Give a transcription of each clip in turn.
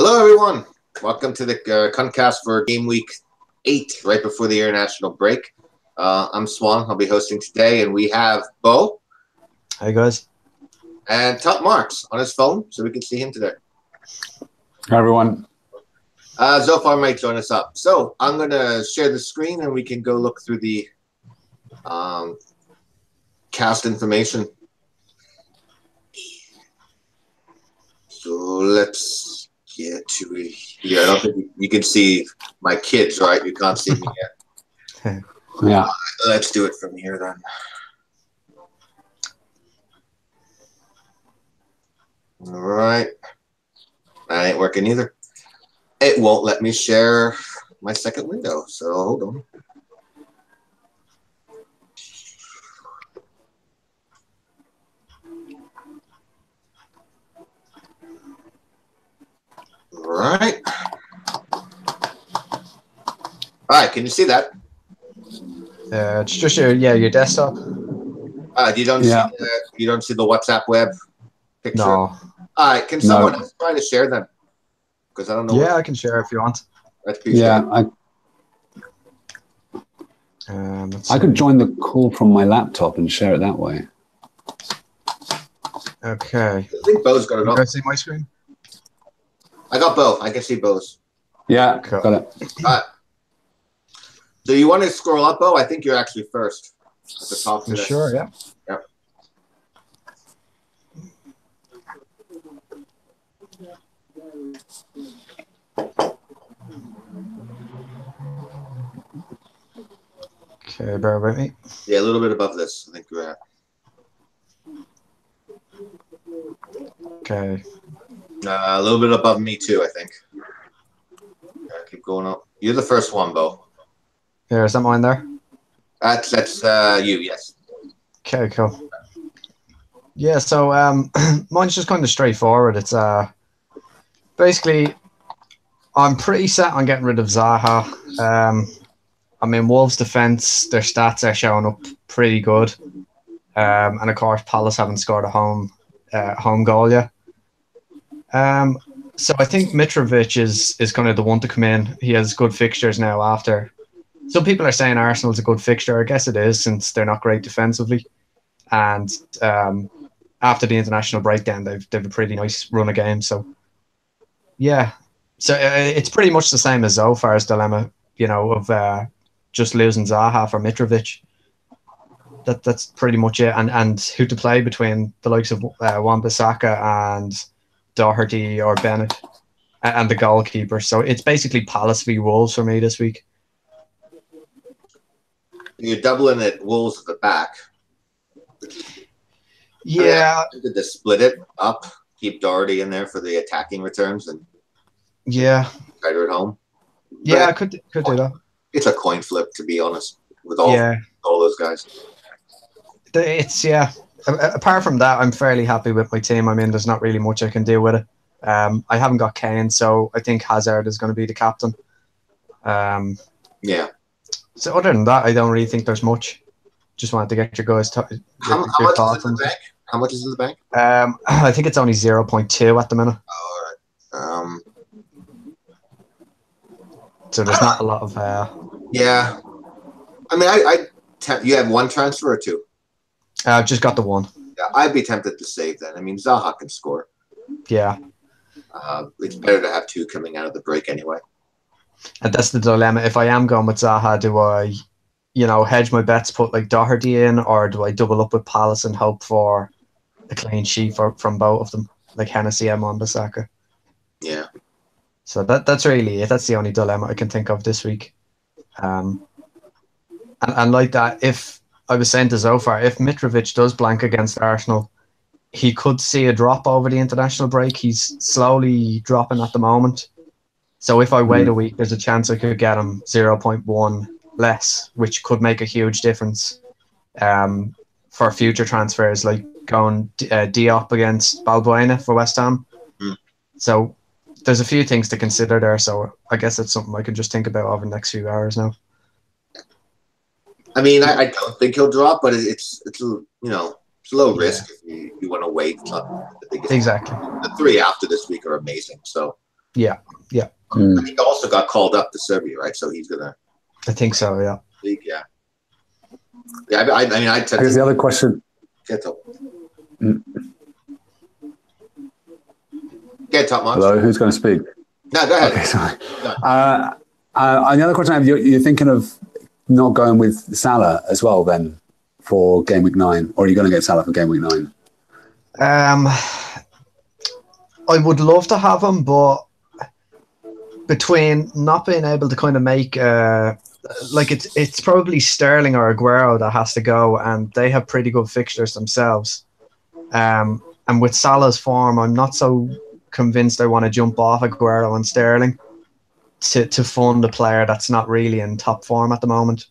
Hello, everyone. Welcome to the Contcast for Game Week 8, right before the international break. I'm Swan. I'll be hosting today, and we have Bo. Hey, guys. And Top Marks on his phone, so we can see him today. Hi, everyone. Zofar might join us up. So I'm going to share the screen, and we can go look through the cast information. So let's get to it here. I don't think you can see my kids, right? You can't see me yet. Yeah. Let's do it from here then. All right. That ain't working either. It won't let me share my second window, so hold on. All right. All right, can you see that? It's just your desktop. You don't see the WhatsApp web picture? No. All right, can someone else try to share them? Because I don't know. Yeah, I can share if you want. Yeah, I could join the call from my laptop and share it that way. Okay. I think Bo's got it You up. guys see my screen? I got Bo. I can see Bo's. Yeah, Cool. got it. All right. So you want to scroll up, Bo? I think you're actually first at the top You today. sure? Yeah. Yep. Okay, bear with me. Yeah, a little bit above this. I think you're at. Okay. A little bit above me too, I think. Yeah, keep going up. You're the first one, Bo. Here, is that mine there? That's you, yes. Okay, cool. Yeah, so mine's just kind of straightforward. It's basically I'm pretty set on getting rid of Zaha. I mean, Wolves' defense, their stats are showing up pretty good. And of course, Palace haven't scored a home goal yet. So I think Mitrovic is kind of the one to come in. He has good fixtures now after. Some people are saying Arsenal's a good fixture. I guess it is, since they're not great defensively. And after the international breakdown, they've a pretty nice run of games. So, yeah. So it's pretty much the same as Zofar's dilemma, of just losing Zaha for Mitrovic. That's pretty much it. And who to play between the likes of Wan-Bissaka and Doherty or Bennett and the goalkeeper. So it's basically Palace v Wolves for me this week. You're doubling it Wolves at the back. Yeah. Did they split it up? Keep Doherty in there for the attacking returns and tighter at home. Yeah, I could do that. It's a coin flip, to be honest, with all those guys. It's apart from that, I'm fairly happy with my team. I mean, there's not really much I can do with it. I haven't got Kane, so I think Hazard is going to be the captain. Yeah. So other than that, I don't really think there's much. Just wanted to get your guys' How much is in the bank? How much is in the bank? I think it's only 0.2 at the minute. Oh, all right. So there's not a lot of. Yeah. I mean, you have one transfer or two? I've just got the one. Yeah, I'd be tempted to save that. I mean, Zaha can score. Yeah. It's better to have two coming out of the break anyway. And that's the dilemma. If I am going with Zaha, do I, hedge my bets, put like Doherty in, or do I double up with Palace and hope for a clean sheet from both of them, like Hennessy and Wan-Bissaka? Yeah. So that's really it. That's the only dilemma I can think of this week. And like that, if I was saying to Zofar, if Mitrovic does blank against Arsenal, he could see a drop over the international break. He's slowly dropping at the moment. So if I wait a week, there's a chance I could get him 0.1 less, which could make a huge difference for future transfers, like going Diop against Balbuena for West Ham. So there's a few things to consider there. So I guess it's something I can just think about over the next few hours now. I mean, I don't think he'll drop, but it's it's low risk if you want to wait. It's not the biggest. Exactly. The three after this week are amazing. So Yeah. I think he also got called up to Serbia, right? So he's gonna. I think so. Yeah. League, yeah. I mean, I guess the other question. Get top. Get top, Mark. Hello, who's going to speak? No, go ahead. Okay, sorry. And the other question I have, you're thinking of not going with Salah as well then for game week 9, or are you going to get Salah for game week 9? I would love to have him, but between not being able to kind of make it's probably Sterling or Aguero that has to go, and they have pretty good fixtures themselves. And with Salah's form, I'm not so convinced I want to jump off Aguero and Sterling to fund a player that's not really in top form at the moment.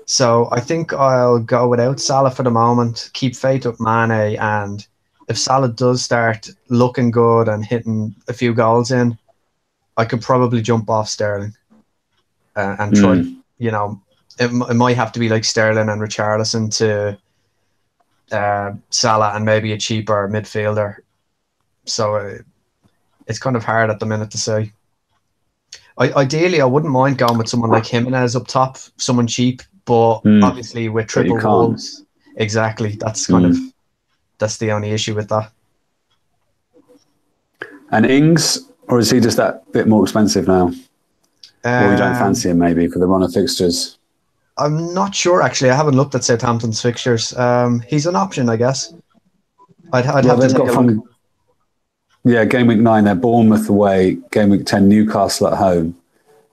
So I think I'll go without Salah for the moment, keep faith with Mane, and if Salah does start looking good and hitting a few goals in, I could probably jump off Sterling and try, it might have to be like Sterling and Richarlison to Salah and maybe a cheaper midfielder. So it's kind of hard at the minute to say. Ideally, I wouldn't mind going with someone like Jimenez up top, someone cheap, but obviously with triple goals, exactly. That's that's the only issue with that. And Ings, or is he just that bit more expensive now? Or you don't fancy him maybe for the run of fixtures? I'm not sure actually. I haven't looked at Southampton's fixtures. He's an option, I guess. I'd have to take a look. Yeah, game week 9, they're Bournemouth away. Game week 10, Newcastle at home.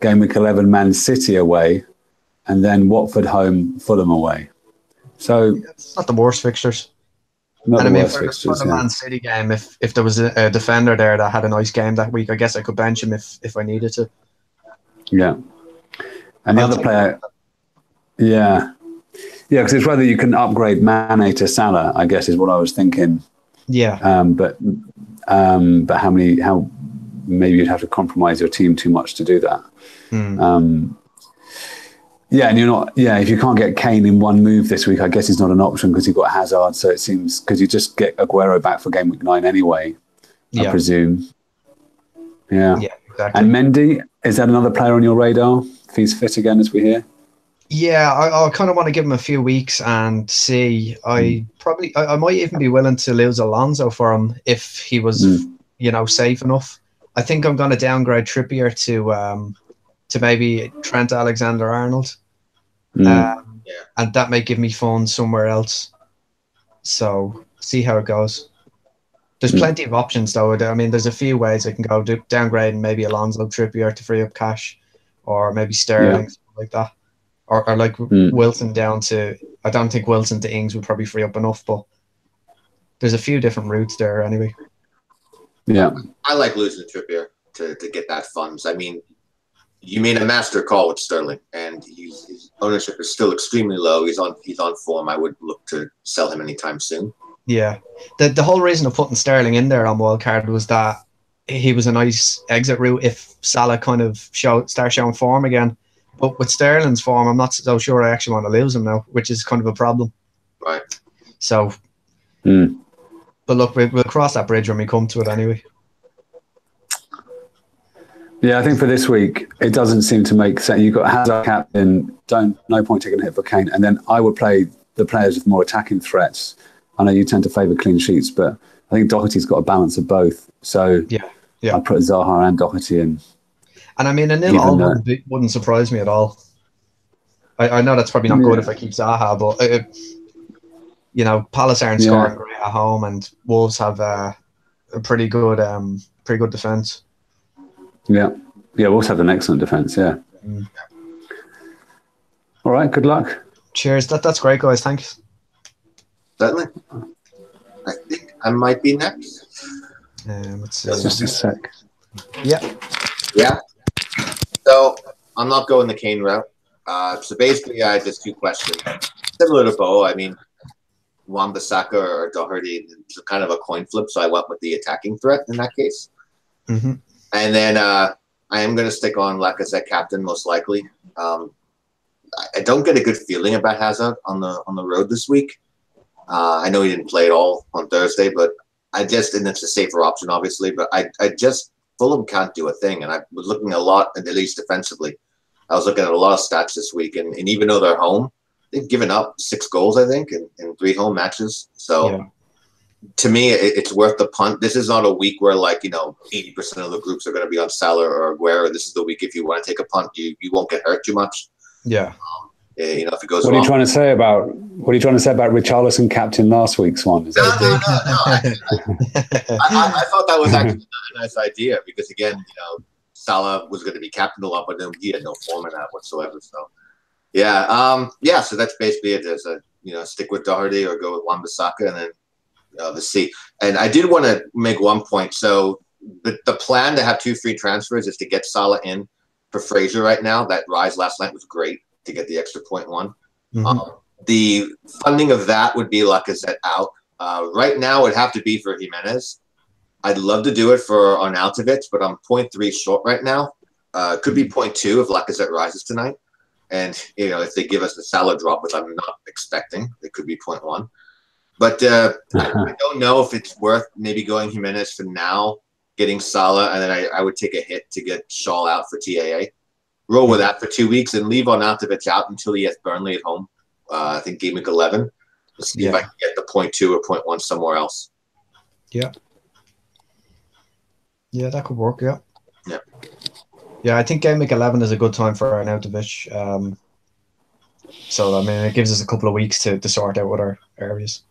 Game week 11, Man City away. And then Watford home, Fulham away. So it's not the worst fixtures. Not and the I mean, worst fixtures, for the Man City game, if there was a defender there that had a nice game that week, I guess I could bench him if I needed to. Yeah. And the other player, because it's whether you can upgrade Mane to Salah, I guess, is what I was thinking. Yeah. But how maybe you'd have to compromise your team too much to do that. And you're not. Yeah, if you can't get Kane in one move this week, I guess it's not an option because you've got Hazard. So it seems because you just get Aguero back for game week 9 anyway. I presume. Yeah. Yeah, exactly. And Mendy, is that another player on your radar? If he's fit again, as we hear. Yeah, I kind of want to give him a few weeks and see. I might even be willing to lose Alonso for him if he was, safe enough. I think I'm going to downgrade Trippier to maybe Trent Alexander-Arnold, and that may give me funds somewhere else. So see how it goes. There's plenty of options though. I mean, there's a few ways I can go downgrade and maybe Alonso, Trippier to free up cash, or maybe Sterling, something like that. Or like Wilson down to, I don't think Wilson to Ings would probably free up enough, but there's a few different routes there anyway. Yeah. I like losing Trippier to get that funds. I mean, you made a master call with Sterling, and his ownership is still extremely low. He's on form. I would look to sell him anytime soon. Yeah. The whole reason of putting Sterling in there on wildcard was that he was a nice exit route if Salah kind of start showing form again. But with Sterling's form, I'm not so sure I actually want to lose him now, which is kind of a problem. Right. So, but look, we'll cross that bridge when we come to it anyway. Yeah, I think for this week, it doesn't seem to make sense. You've got Hazard captain, no point taking a hit for Kane. And then I would play the players with more attacking threats. I know you tend to favour clean sheets, but I think Doherty's got a balance of both. So yeah. I put Zaha and Doherty in. And I mean, a nil all wouldn't surprise me at all. I know that's probably not good if I keep Zaha, but Palace aren't scoring great at home, and Wolves have a pretty good defence. Yeah, Wolves have an excellent defence. Yeah. All right. Good luck. Cheers. That's great, guys. Thanks. Certainly. I think I might be next. Let's see. Just a sec. Yeah. So I'm not going the Kane route. So basically, I had just two questions. Similar to Bo, I mean, Wan-Bissaka or Doherty, it's kind of a coin flip, so I went with the attacking threat in that case. Mm-hmm. And then I am going to stick on Lacazette captain, most likely. I don't get a good feeling about Hazard on the road this week. I know he didn't play at all on Thursday, but and it's a safer option, obviously, but I just Fulham can't do a thing. And I was looking a lot, at least defensively. I was looking at a lot of stats this week, and even though they're home, they've given up 6 goals, I think, in 3 home matches. So to me, it's worth the punt. This is not a week where 80% of the groups are going to be on Salah or Aguero. This is the week if you want to take a punt, you won't get hurt too much. Yeah. If it goes What wrong. are you trying to say about Richarlison captain last week, Swan? No. I thought that was actually a nice idea because again, Salah was going to be captain a lot, but then he had no form in that whatsoever. So so that's basically it. There's stick with Doherty or go with Wan-Bissaka, and then the C. And I did want to make one point. So the plan to have 2 free transfers is to get Salah in for Fraser right now. That rise last night was great to get the extra 0.1. The funding of that would be Lacazette out. Right now, it would have to be for Jimenez. I'd love to do it for Arnautovic, but I'm 0.3 short right now. Could be 0.2 if Lacazette rises tonight. And, if they give us the Salah drop, which I'm not expecting, it could be 0.1. But I don't know if it's worth maybe going Jimenez for now, getting Salah, and then I would take a hit to get Shaw out for TAA. Roll with that for 2 weeks and leave Arnautovic out until he has Burnley at home. I think game week 11. Let's see if I can get the 0.2 or 0.1 somewhere else. Yeah. Yeah, that could work, yeah. Yeah. Yeah, I think game week 11 is a good time for Arnautovic. So, I mean, it gives us a couple of weeks to sort out other areas.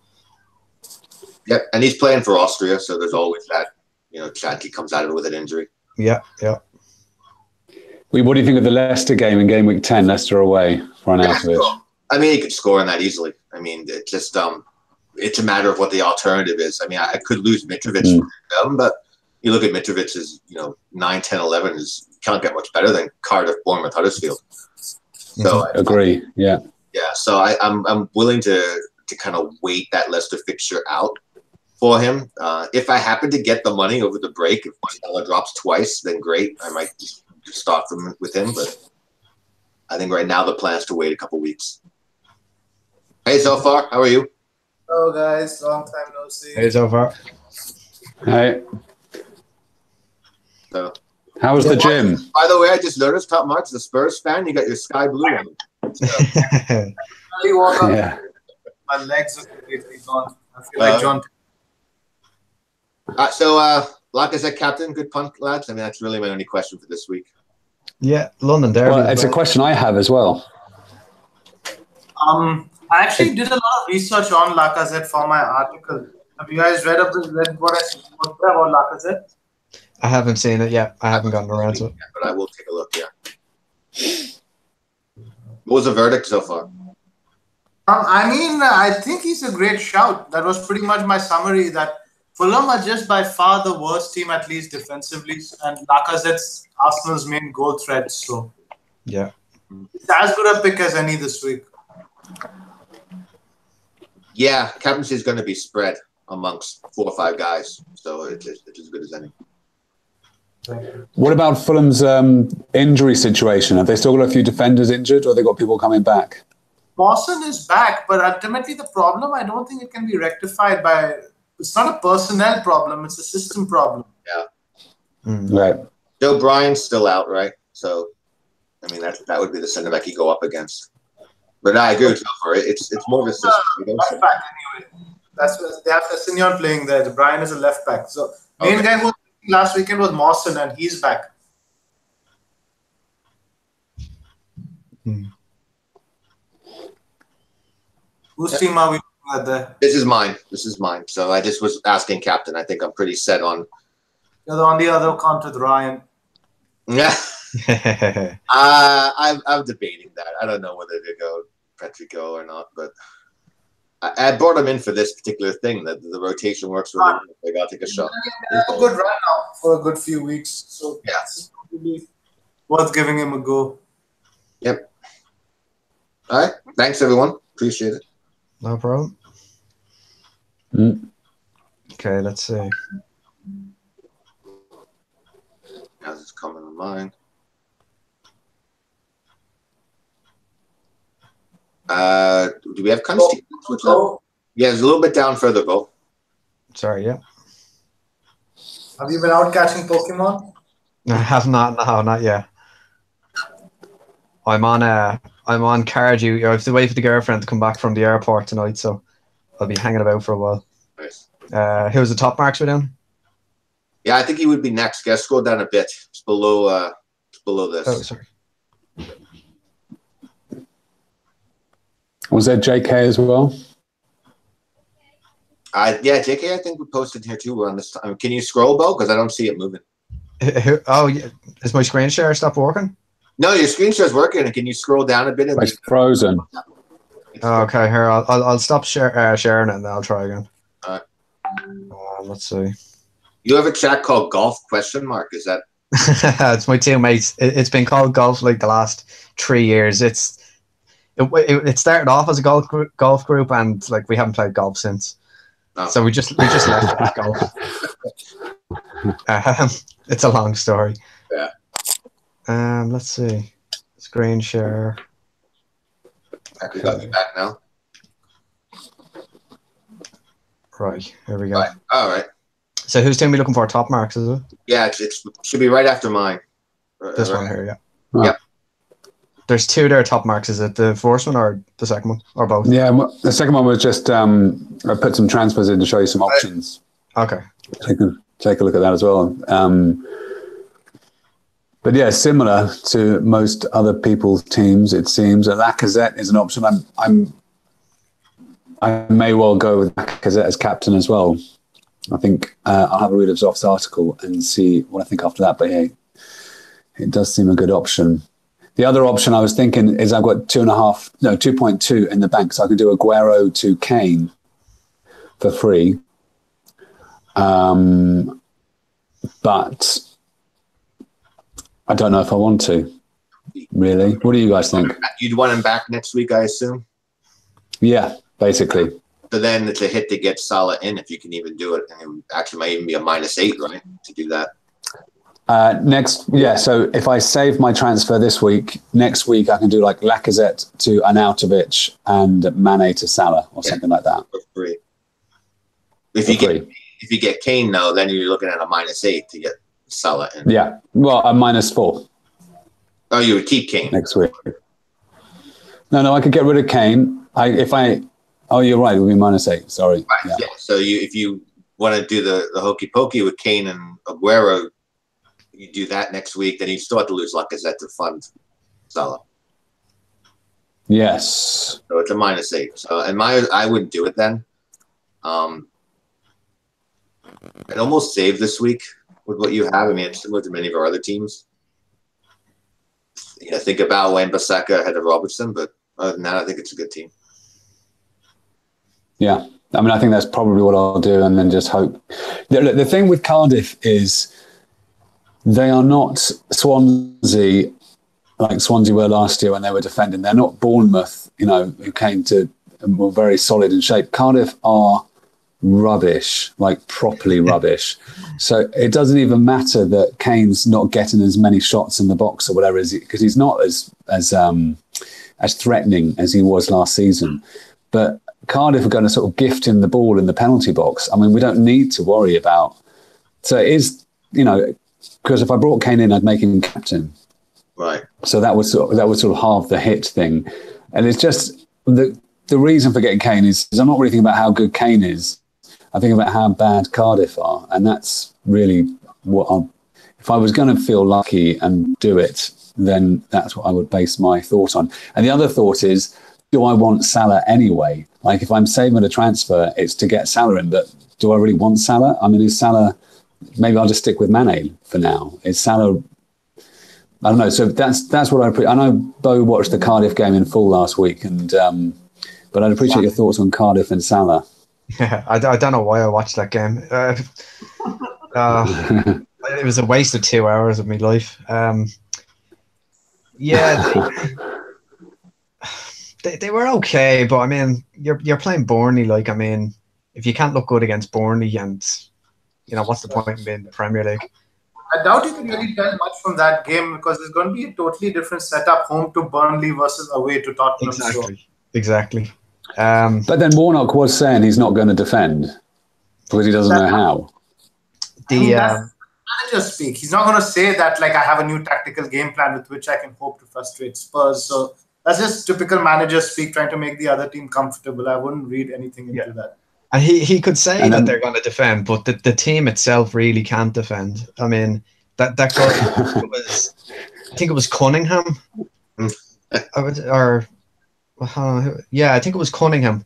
Yep, and he's playing for Austria, so there's always that, chance he comes out of it with an injury. Yeah. What do you think of the Leicester game in game week 10, Leicester away for Arnautovic? Yeah, I mean, he could score in that easily. I mean, it's just it's a matter of what the alternative is. I mean, I could lose Mitrovic for them, but you look at Mitrovic's, 9, 10, 11 can't get much better than Cardiff, Bournemouth, Huddersfield. So agree. Yeah. So I'm willing to kind of wait that Leicester fixture out for him. If I happen to get the money over the break, if Salah drops twice, then great. I might just start with him, but I think right now the plan is to wait a couple weeks. Hey, Zofar, how are you? Hello, guys. Long time no see. Hey, Zofar. Hey. So, how was the gym? By the way, I just noticed, Top Marks, the Spurs fan, you got your sky blue on. So. I woke up, my legs are completely gone. I feel like John. Lacazette captain, good punt, lads. I mean, that's really my only question for this week. Yeah, London Derby. Well, it's a question I have as well. I actually did a lot of research on Lacazette for my article. Have you guys read what I said about Lacazette? I haven't seen it yet. I haven't gotten around to it. But I will take a look, What was the verdict so far? I think he's a great shout. That was pretty much my summary, that Fulham are just by far the worst team, at least defensively, and Lacazette's Arsenal's main goal threat. So, yeah, it's as good a pick as any this week. Yeah, captaincy is going to be spread amongst 4 or 5 guys, so it's as good as any. What about Fulham's injury situation? Have they still got a few defenders injured, or have they got people coming back? Mawson is back, but ultimately the problem, I don't think it can be rectified by... It's not a personnel problem, it's a system problem. Yeah. Right. Joe Bryan's still out, right? So, I mean, that would be the center back you go up against. But I agree with you for it. It's more of a system. Left back, anyway. That's what they have Sessignon playing there. Bryan is a left back. So, main guy who last weekend was Mawson, and he's back. Whose team are we looking at there? This is mine. So I just was asking captain. I think I'm pretty set on. You're on the other account with Ryan. Yeah. I'm debating that. I don't know whether to go Petrico or not, but I brought him in for this particular thing. That the rotation works really well. I got to take a shot. A good run now for a good few weeks. So it's really worth giving him a go. Yep. All right. Thanks, everyone. Appreciate it. No problem. Okay, let's see. How's this coming on mine? Do we have Constantine? Yeah, it's a little bit down further, Bo. Sorry, yeah. Have you been out catching Pokemon? I have not. No, not yet. I'm on car duty. I have to wait for the girlfriend to come back from the airport tonight, so I'll be hanging about for a while. Nice. Who's the top marks we're doing? Yeah, I think he would be next. Guys, scroll down a bit. It's below this. Oh, sorry. Was there JK as well? Yeah, JK, I think we posted here too. We're on this time. Can you scroll, Bo? Because I don't see it moving. Oh, yeah. Is my screen share stopped working? No, your screen share's working. Can you scroll down a bit? It's frozen. Okay, here I'll stop sharing it and then I'll try again. All right. Let's see. You have a chat called Golf ? Is that? It's my teammates. It's been called golf like the last 3 years. It started off as a golf group, and like we haven't played golf since. Oh. So we just left it as golf. It's a long story. Yeah. Let's see. Screen share. We got you back now. Right, here we go. Right. All right. So whose team are we looking for? Top marks, is it? Yeah, it should be right after mine. This one here, yeah. Right. Yep. There's two there, top marks. Is it the first one or the second one? Or both? Yeah, the second one was just I put some transfers in to show you some options. Okay. Take a look at that as well. But yeah, similar to most other people's teams, it seems. Lacazette is an option. I may well go with Lacazette as captain as well. I think I'll have a read of Zoff's article and see what I think after that. But yeah, it does seem a good option. The other option I was thinking is I've got 2.2 in the bank, so I could do Aguero to Kane for free. But I don't know if I want to. Really, what do you guys think? You'd want him back next week, I assume. Yeah, basically. So then it's a hit to get Salah in if you can even do it, and it actually might even be a -8, right, to do that. So if I save my transfer this week, next week I can do like Lacazette to Arnautovic and Mane to Salah or something like that. For free. If you get Kane now, then you're looking at a -8 to get Salah in. Yeah, well, a -4. Oh, you would keep Kane next week. No, I could get rid of Kane. Oh, you're right. It would be -8. Sorry. Right. Yeah. So if you want to do the hokey pokey with Kane and Aguero, you do that next week. Then you still have to lose Lacazette to fund Salah. Yes. So it's a -8. So I wouldn't do it then. I'd almost save this week with what you have. I mean, it's similar to many of our other teams. Yeah, think about Wan-Bissaka ahead of Robertson, but other than that, I think it's a good team. Yeah, I mean, I think that's probably what I'll do, and then just hope. The thing with Cardiff is they are not Swansea like Swansea were last year when they were defending. They're not Bournemouth, who came to and were very solid in shape. Cardiff are rubbish, like properly rubbish. So it doesn't even matter that Kane's not getting as many shots in the box or whatever, because he's not as threatening as he was last season. But Cardiff are going to sort of gift him the ball in the penalty box. I mean, we don't need to worry about. So it is, because if I brought Kane in, I'd make him captain. Right. So that would sort of halve the hit thing. And it's just the reason for getting Kane is I'm not really thinking about how good Kane is. I think about how bad Cardiff are, and that's really what if I was going to feel lucky and do it, then that's what I would base my thought on. And the other thought is, do I want Salah anyway? Like if I'm saving a transfer, it's to get Salah in, but do I really want Salah? I mean, is Salah, maybe I'll just stick with Mane for now. Is Salah, I don't know. So that's what I know Bo watched the Cardiff game in full last week, and but I'd appreciate your thoughts on Cardiff and Salah. Yeah, I don't know why I watched that game. It was a waste of 2 hours of my life. They were okay, but I mean, you're playing Burnley. Like, I mean, if you can't look good against Burnley, and what's the point in being in the Premier League? I doubt you can really tell much from that game because there's going to be a totally different setup, home to Burnley versus away to Tottenham. Exactly. But then Warnock was saying he's not going to defend because he doesn't know how. manager speak. He's not going to say that, like, I have a new tactical game plan with which I can hope to frustrate Spurs. So that's just typical manager speak, trying to make the other team comfortable. I wouldn't read anything into that. And he could say that they're going to defend, but the team itself really can't defend. I mean, that guy, I think it was Cunningham. I think it was Cunningham.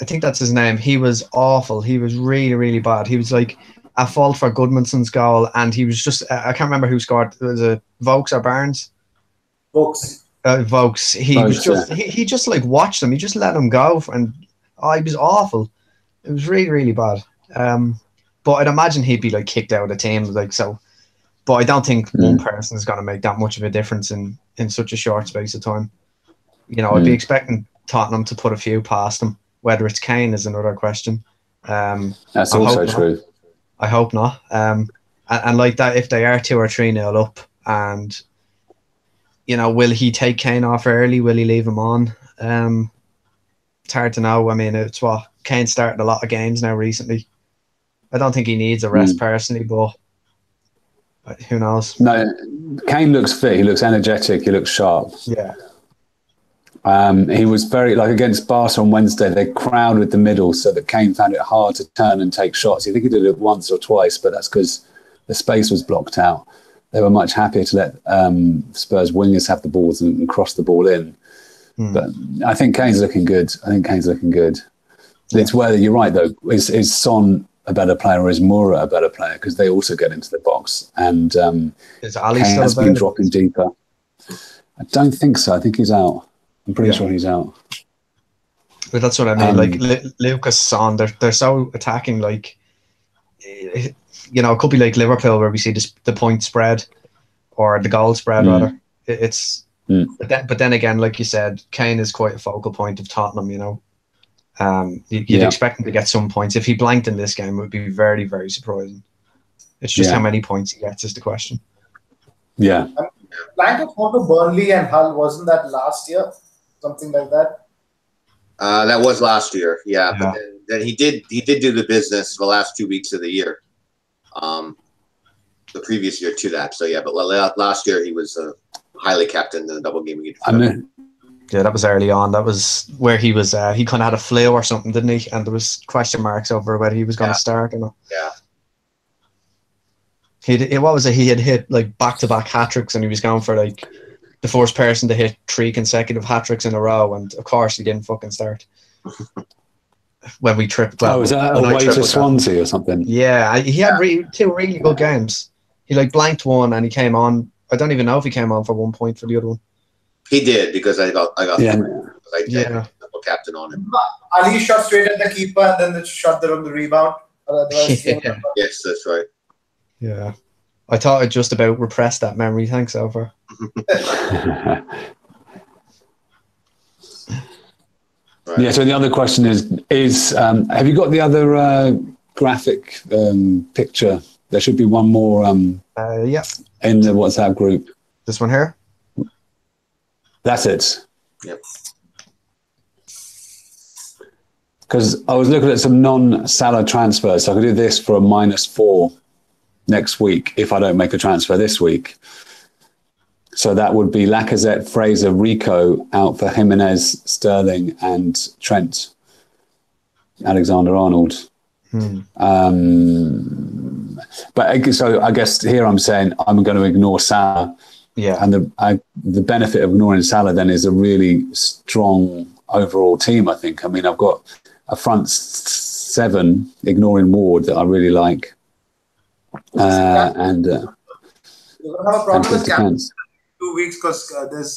I think that's his name. He was awful. He was really, really bad. He was like at fault for Goodmanson's goal, and he was just, I can't remember who scored. Was it Vokes or Barnes? Vokes. Vokes. He just like watched them. He just let them go, and he was awful. It was really, really bad. But I'd imagine he'd be like kicked out of the team, like so. But I don't think one person is going to make that much of a difference in such a short space of time. You know, I'd be expecting Tottenham to put a few past them. Whether it's Kane is another question. That's also true. I hope not. And like that, if they are 2 or 3-0 up, and you know, will he take Kane off early? Will he leave him on? It's hard to know. I mean, it's what Kane's started a lot of games now recently. I don't think he needs a rest personally, but who knows? No, Kane looks fit. He looks energetic. He looks sharp. Yeah. He was very, like against Barca on Wednesday, they crowded the middle so that Kane found it hard to turn and take shots. I think he did it once or twice, but that's because the space was blocked out. They were much happier to let Spurs wingers have the balls and cross the ball in. But I think Kane's looking good. It's whether, you're right though, is Son a better player or is Moura a better player? Because they also get into the box. And is Ali Kane still has been dropping deeper. I don't think so. I think he's out. I'm pretty sure he's out. But that's what I mean. Like Lucas, Son, they're so attacking. Like, you know, it could be like Liverpool where we see the point spread or the goal spread rather. But then again, like you said, Kane is quite a focal point of Tottenham. You know, you'd expect him to get some points. If he blanked in this game, it would be very, very surprising. It's just how many points he gets is the question. Yeah. Blanked at home to Burnley and Hull, wasn't that last year? Something like that. That was last year, but then he did do the business the last 2 weeks of the year, the previous year to that. So but last year he was highly captain in the double game against. Yeah, that was early on. That was where he was. He kind of had a flu or something, didn't he? And there was question marks over whether he was going to start or not. Yeah. What was it? He had hit like back-to-back hat-tricks, and he was going for like the first person to hit 3 consecutive hat-tricks in a row, and of course he didn't fucking start. When we tripped. Well, was that away to Swansea or something? Yeah, he had 2 really good games. He like blanked one, and he came on. I don't even know if he came on for 1 point for the other one. He did, because I got double captain on him. Ali shot straight at the keeper, and then the shot there on the rebound. Yes, that's right. Yeah. I thought I just about repressed that memory. Thanks, Over. Yeah, so the other question is have you got the other graphic picture? There should be one more in the WhatsApp group. This one here? That's it. Yep. Because I was looking at some non-Salah transfers, so I could do this for a -4 next week if I don't make a transfer this week. So that would be Lacazette, Fraser, Rico out for Jimenez, Sterling, and Trent Alexander-Arnold. But so I guess here I'm saying I'm going to ignore Salah. Yeah. And the benefit of ignoring Salah then is a really strong overall team, I think. I mean, I've got a front 7 ignoring Ward that I really like. You're going to have a problem with Cameron 2 weeks because there's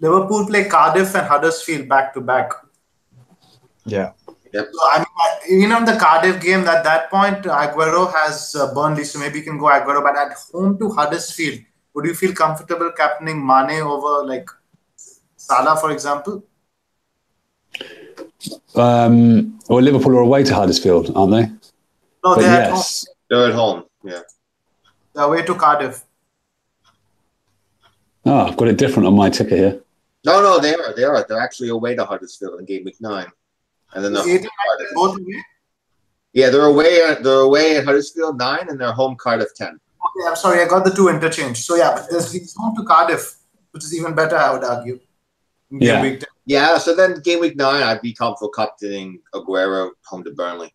Liverpool play Cardiff and Huddersfield back to back. Yeah. Yep. So, I mean, even on the Cardiff game, at that point, Aguero has Burnley, so maybe you can go Aguero. But at home to Huddersfield, would you feel comfortable captaining Mane over like Salah, for example? Well, Liverpool are away to Huddersfield, aren't they? No, they're at home. They're at home. Yeah. They're away to Cardiff. Oh, I've got it different on my ticker here. No, they are. They're actually away to Huddersfield in game week 9, and then they're both away. Yeah, they're away at Huddersfield 9, and they're home Cardiff 10. Okay, I'm sorry, I got the two interchanged. So yeah, but he's home to Cardiff, which is even better, I would argue. In game week 10. Yeah, so then game week 9, I'd be comfortable captaining Aguero home to Burnley.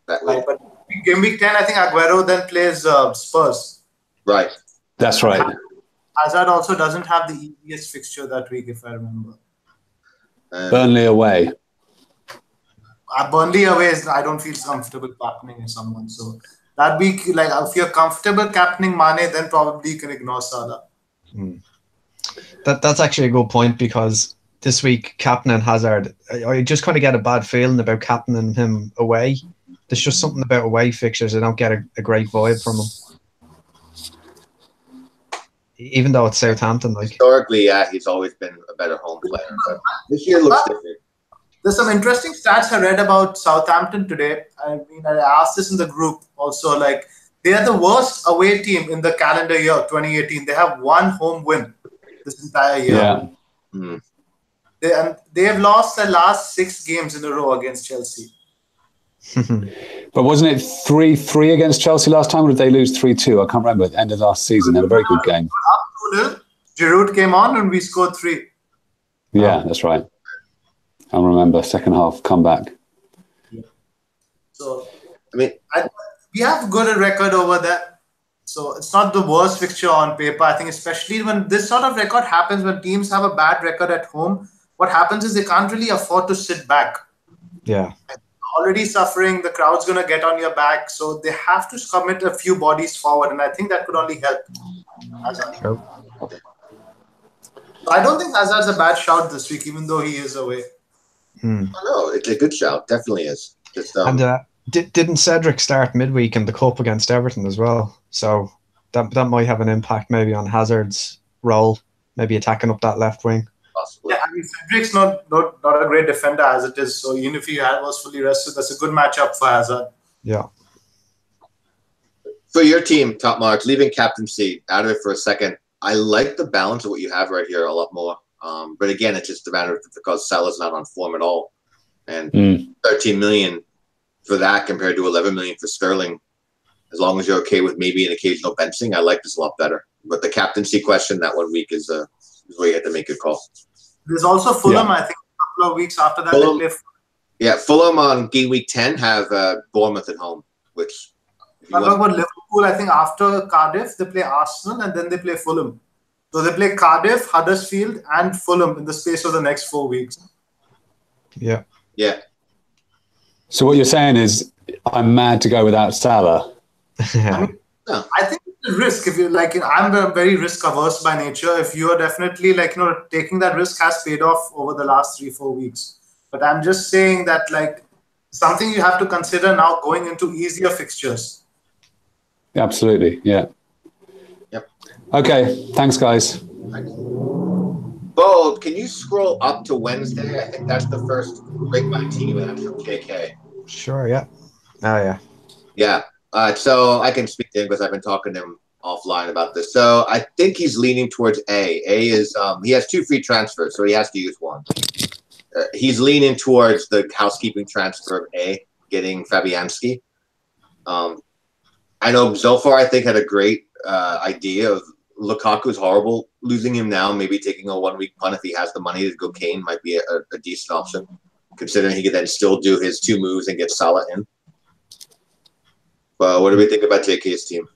That way. Right, but game week 10, I think Aguero then plays Spurs. Right. That's right. Hazard also doesn't have the easiest fixture that week, if I remember. Burnley away. Burnley away, I don't feel comfortable captaining someone. So that week, like if you're comfortable captaining Mane, then probably you can ignore Salah. That's actually a good point, because this week, captaining Hazard, I just kind of get a bad feeling about captaining him away. There's just something about away fixtures. I don't get a great vibe from him. Even though it's Southampton, like historically, yeah, he's always been a better home player. But this year looks different. There's some interesting stats I read about Southampton today. I mean, I asked this in the group also. Like, they are the worst away team in the calendar year 2018. They have one home win this entire year. Yeah. They have lost their last 6 games in a row against Chelsea. But wasn't it 3-3 against Chelsea last time, or did they lose 3-2? I can't remember. At the end of last season, they had a very good game. Up 2-0. Giroud came on and we scored 3. Yeah, that's right. I remember second half comeback. So, I mean, we have good record over there. So it's not the worst fixture on paper. I think especially when this sort of record happens, when teams have a bad record at home, what happens is they can't really afford to sit back. Yeah. Already suffering, the crowd's going to get on your back. So they have to commit a few bodies forward. And I think that could only help Hazard. Sure. I don't think Hazard's a bad shout this week, even though he is away. No, it's a good shout. Definitely is. Just, And didn't Cedric start midweek in the Cup against Everton as well? So that might have an impact maybe on Hazard's role, maybe attacking up that left wing. possibly. Yeah, I mean, Cedric's not a great defender as it is. So even if he was fully rested, that's a good matchup for Hazard. Yeah. For your team, Top Marks, leaving captaincy out of it for a second, I like the balance of what you have right here a lot more. But again, it's just a matter of because Salah's not on form at all. And 13 million for that compared to 11 million for Sterling. As long as you're okay with maybe an occasional benching, I like this a lot better. But the captaincy question that 1 week is where you have to make a call. There's also Fulham, I think, a couple of weeks after that. Fulham, they play. Yeah, Fulham on game week 10 have Bournemouth at home, which... I'm talking about Liverpool. I think after Cardiff, they play Arsenal and then they play Fulham. So they play Cardiff, Huddersfield, and Fulham in the space of the next 4 weeks. Yeah. Yeah. So what you're saying is, I'm mad to go without Salah. Yeah. I mean, I think it's a risk. If you like, I'm very risk averse by nature. If you are definitely taking that risk has paid off over the last 3-4 weeks. But I'm just saying that something you have to consider now going into easier fixtures. Absolutely, yeah. Yep. Okay, thanks, guys. Thanks. Bo, can you scroll up to Wednesday? I think that's the first break my team, and that's from KK. Sure, yeah. Oh, yeah. Yeah. So I can speak to him because I've been talking to him offline about this. So I think he's leaning towards A. A is he has 2 free transfers, so he has to use one. He's leaning towards the housekeeping transfer of A, getting Fabianski. I know Zofar, I think, had a great idea of Lukaku's horrible. Losing him now, maybe taking a 1 week punt if he has the money to go Kane might be a decent option, considering he could then still do his 2 moves and get Salah in. But what do we think about JK's team?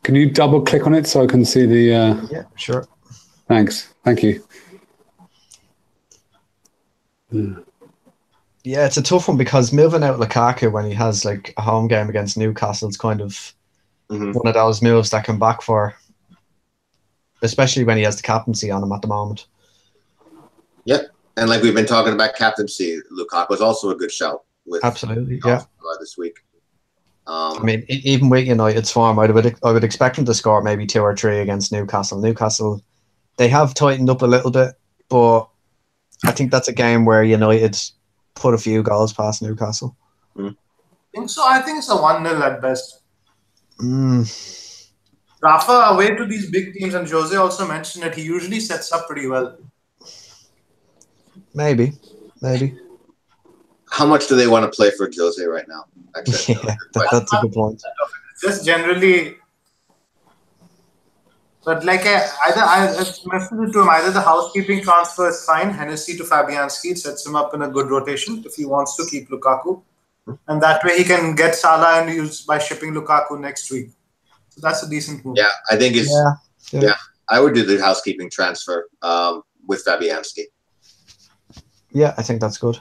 Can you double click on it so I can see the... Yeah, sure. Thanks. Thank you. Yeah, it's a tough one because moving out Lukaku when he has a home game against Newcastle is kind of one of those moves that can back for, especially when he has the captaincy on him at the moment. Yep. And like we've been talking about captaincy, Lukaku was also a good shout. Absolutely, yeah. This week. I mean, even with United's form, I would expect him to score maybe 2 or 3 against Newcastle. Newcastle, they have tightened up a little bit, but I think that's a game where United put a few goals past Newcastle. I think so. I think it's a 1-0 at best. Rafa away to these big teams, and Jose also mentioned that he usually sets up pretty well. Maybe. how much do they want to play for Jose right now? Actually, Yeah, that's a good point. Just generally, but like I mentioned it to him, either the housekeeping transfer is fine, Hennessy to Fabianski, it sets him up in a good rotation if he wants to keep Lukaku. And that way he can get Salah and use by shipping Lukaku next week. So that's a decent move. Yeah, I think it's Yeah. I would do the housekeeping transfer with Fabianski. Yeah, I think that's good.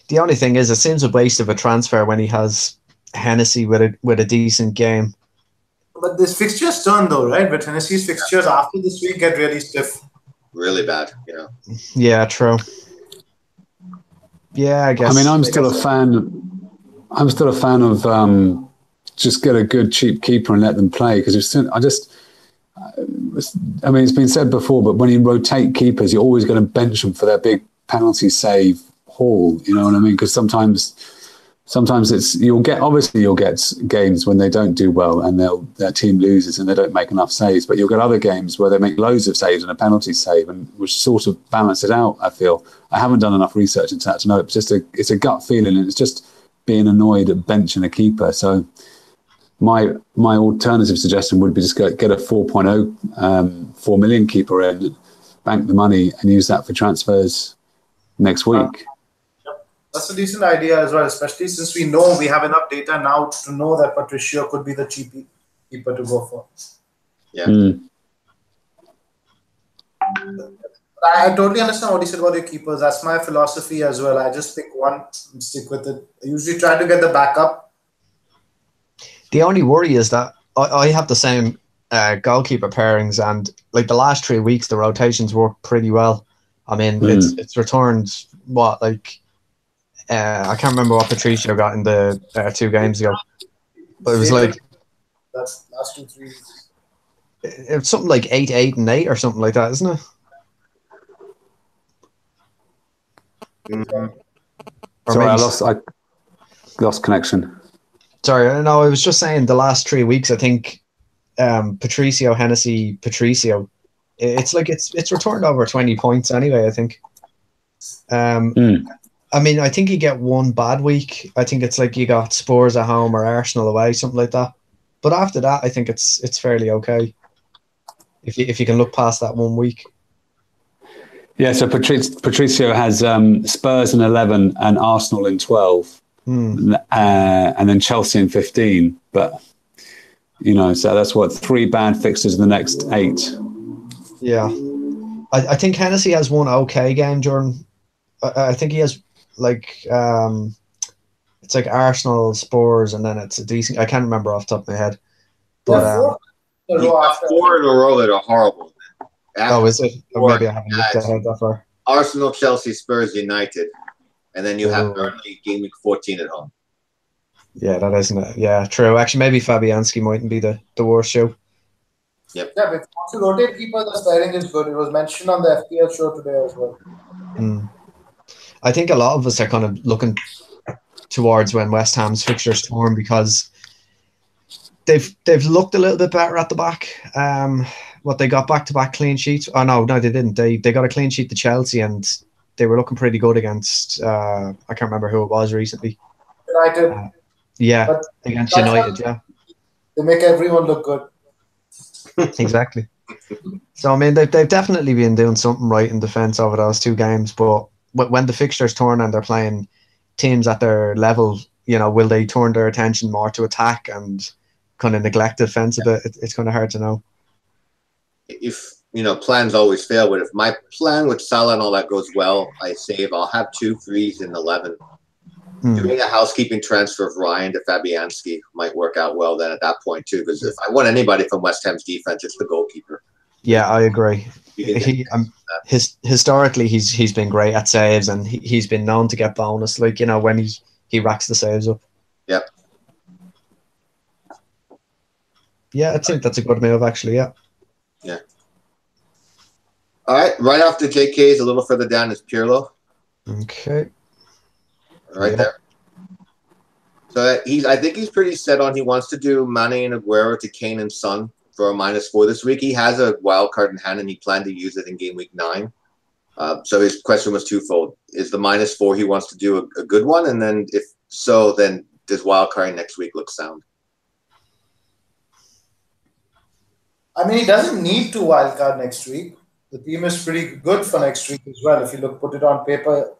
The only thing is, it seems a waste of a transfer when he has Hennessy with a decent game. But this fixtures turn though, right? But Hennessy's fixtures after this week get really stiff. Really bad, Yeah, true. Yeah, I guess. I mean, I'm still a fan. I'm still a fan of just get a good cheap keeper and let them play, because I mean, it's been said before, but when you rotate keepers, you're always going to bench them for their big penalty save haul. You know what I mean? Because sometimes you'll get games when they don't do well and their team loses and they don't make enough saves, but you'll get other games where they make loads of saves and a penalty save, and which sort of balance it out. I feel I haven't done enough research into that to know. It's a gut feeling, and it's just being annoyed at benching a keeper. So my alternative suggestion would be just get a 4.0 4 million keeper in, bank the money, and use that for transfers next week. That's a decent idea as well, especially since we know we have enough data now to know that Patricio could be the cheap keeper to go for. Yeah. I totally understand what you said about your keepers. That's my philosophy as well. I just pick one and stick with it. I usually try to get the backup. The only worry is that I have the same goalkeeper pairings, and like the last 3 weeks, the rotations work pretty well. I mean, it's returned I can't remember what Patricio got in the 2 games ago, but it was like that's last 2-3 weeks. It's something like 8, 8, and 8 or something like that, isn't it? Sorry, I lost connection. Sorry, no, I was just saying the last 3 weeks. I think Patricio, Hennessy, Patricio. It's like it's returned over 20 points anyway. I think. I mean, I think you get one bad week. I think it's like you got Spurs at home or Arsenal away, something like that. But after that, I think it's fairly okay. If you can look past that 1 week. Yeah, so Patricio has Spurs in 11 and Arsenal in 12, and then Chelsea in 15. But so that's what 3 bad fixtures in the next 8. Yeah, I think Hennessy has one okay game, Jordan. I think he has it's like Arsenal, Spurs, and then it's a decent. I can't remember off the top of my head. But 4 in a row that are horrible. Is it? Or maybe I haven't looked ahead that far. Arsenal, Chelsea, Spurs, United, and then you have Burnley game week 14 at home. Yeah, that isn't it. Yeah, true. Actually, maybe Fabianski mightn't be the worst show. Yep. Yeah, but once you rotate keeper, the styling is good. It was mentioned on the FPL show today as well. I think a lot of us are kind of looking towards when West Ham's fixtures torn, because they've looked a little bit better at the back. They got back-to-back clean sheets. Oh no, they didn't. They got a clean sheet to Chelsea, and they were looking pretty good against. I can't remember who it was recently. United. Against United. Yeah, they make everyone look good. Exactly. So I mean, they've definitely been doing something right in defence over those 2 games. But when the fixtures turn and they're playing teams at their level, will they turn their attention more to attack and kind of neglect defence a bit? It's kind of hard to know. If plans always fail, but if my plan with Salah and all that goes well, I save. I'll have 2 frees in 11. Doing a housekeeping transfer of Ryan to Fabianski might work out well then at that point too, because if I want anybody from West Ham's defense, it's the goalkeeper. Yeah, I agree. Historically, he's been great at saves, and he's been known to get bonus, when he racks the saves up. Yep. Yeah, I think that's a good move, actually. Yeah. Yeah. All right after JK is a little further down is Pirlo. Okay. There. So I think he's pretty set on he wants to do Mane and Aguero to Kane and Son for a -4 this week. He has a wild card in hand and he planned to use it in game week 9. So his question was twofold: is the -4 he wants to do a good one, and then if so, then does wildcard next week look sound? I mean, he doesn't need to wildcard next week. The team is pretty good for next week as well. If you put it on paper,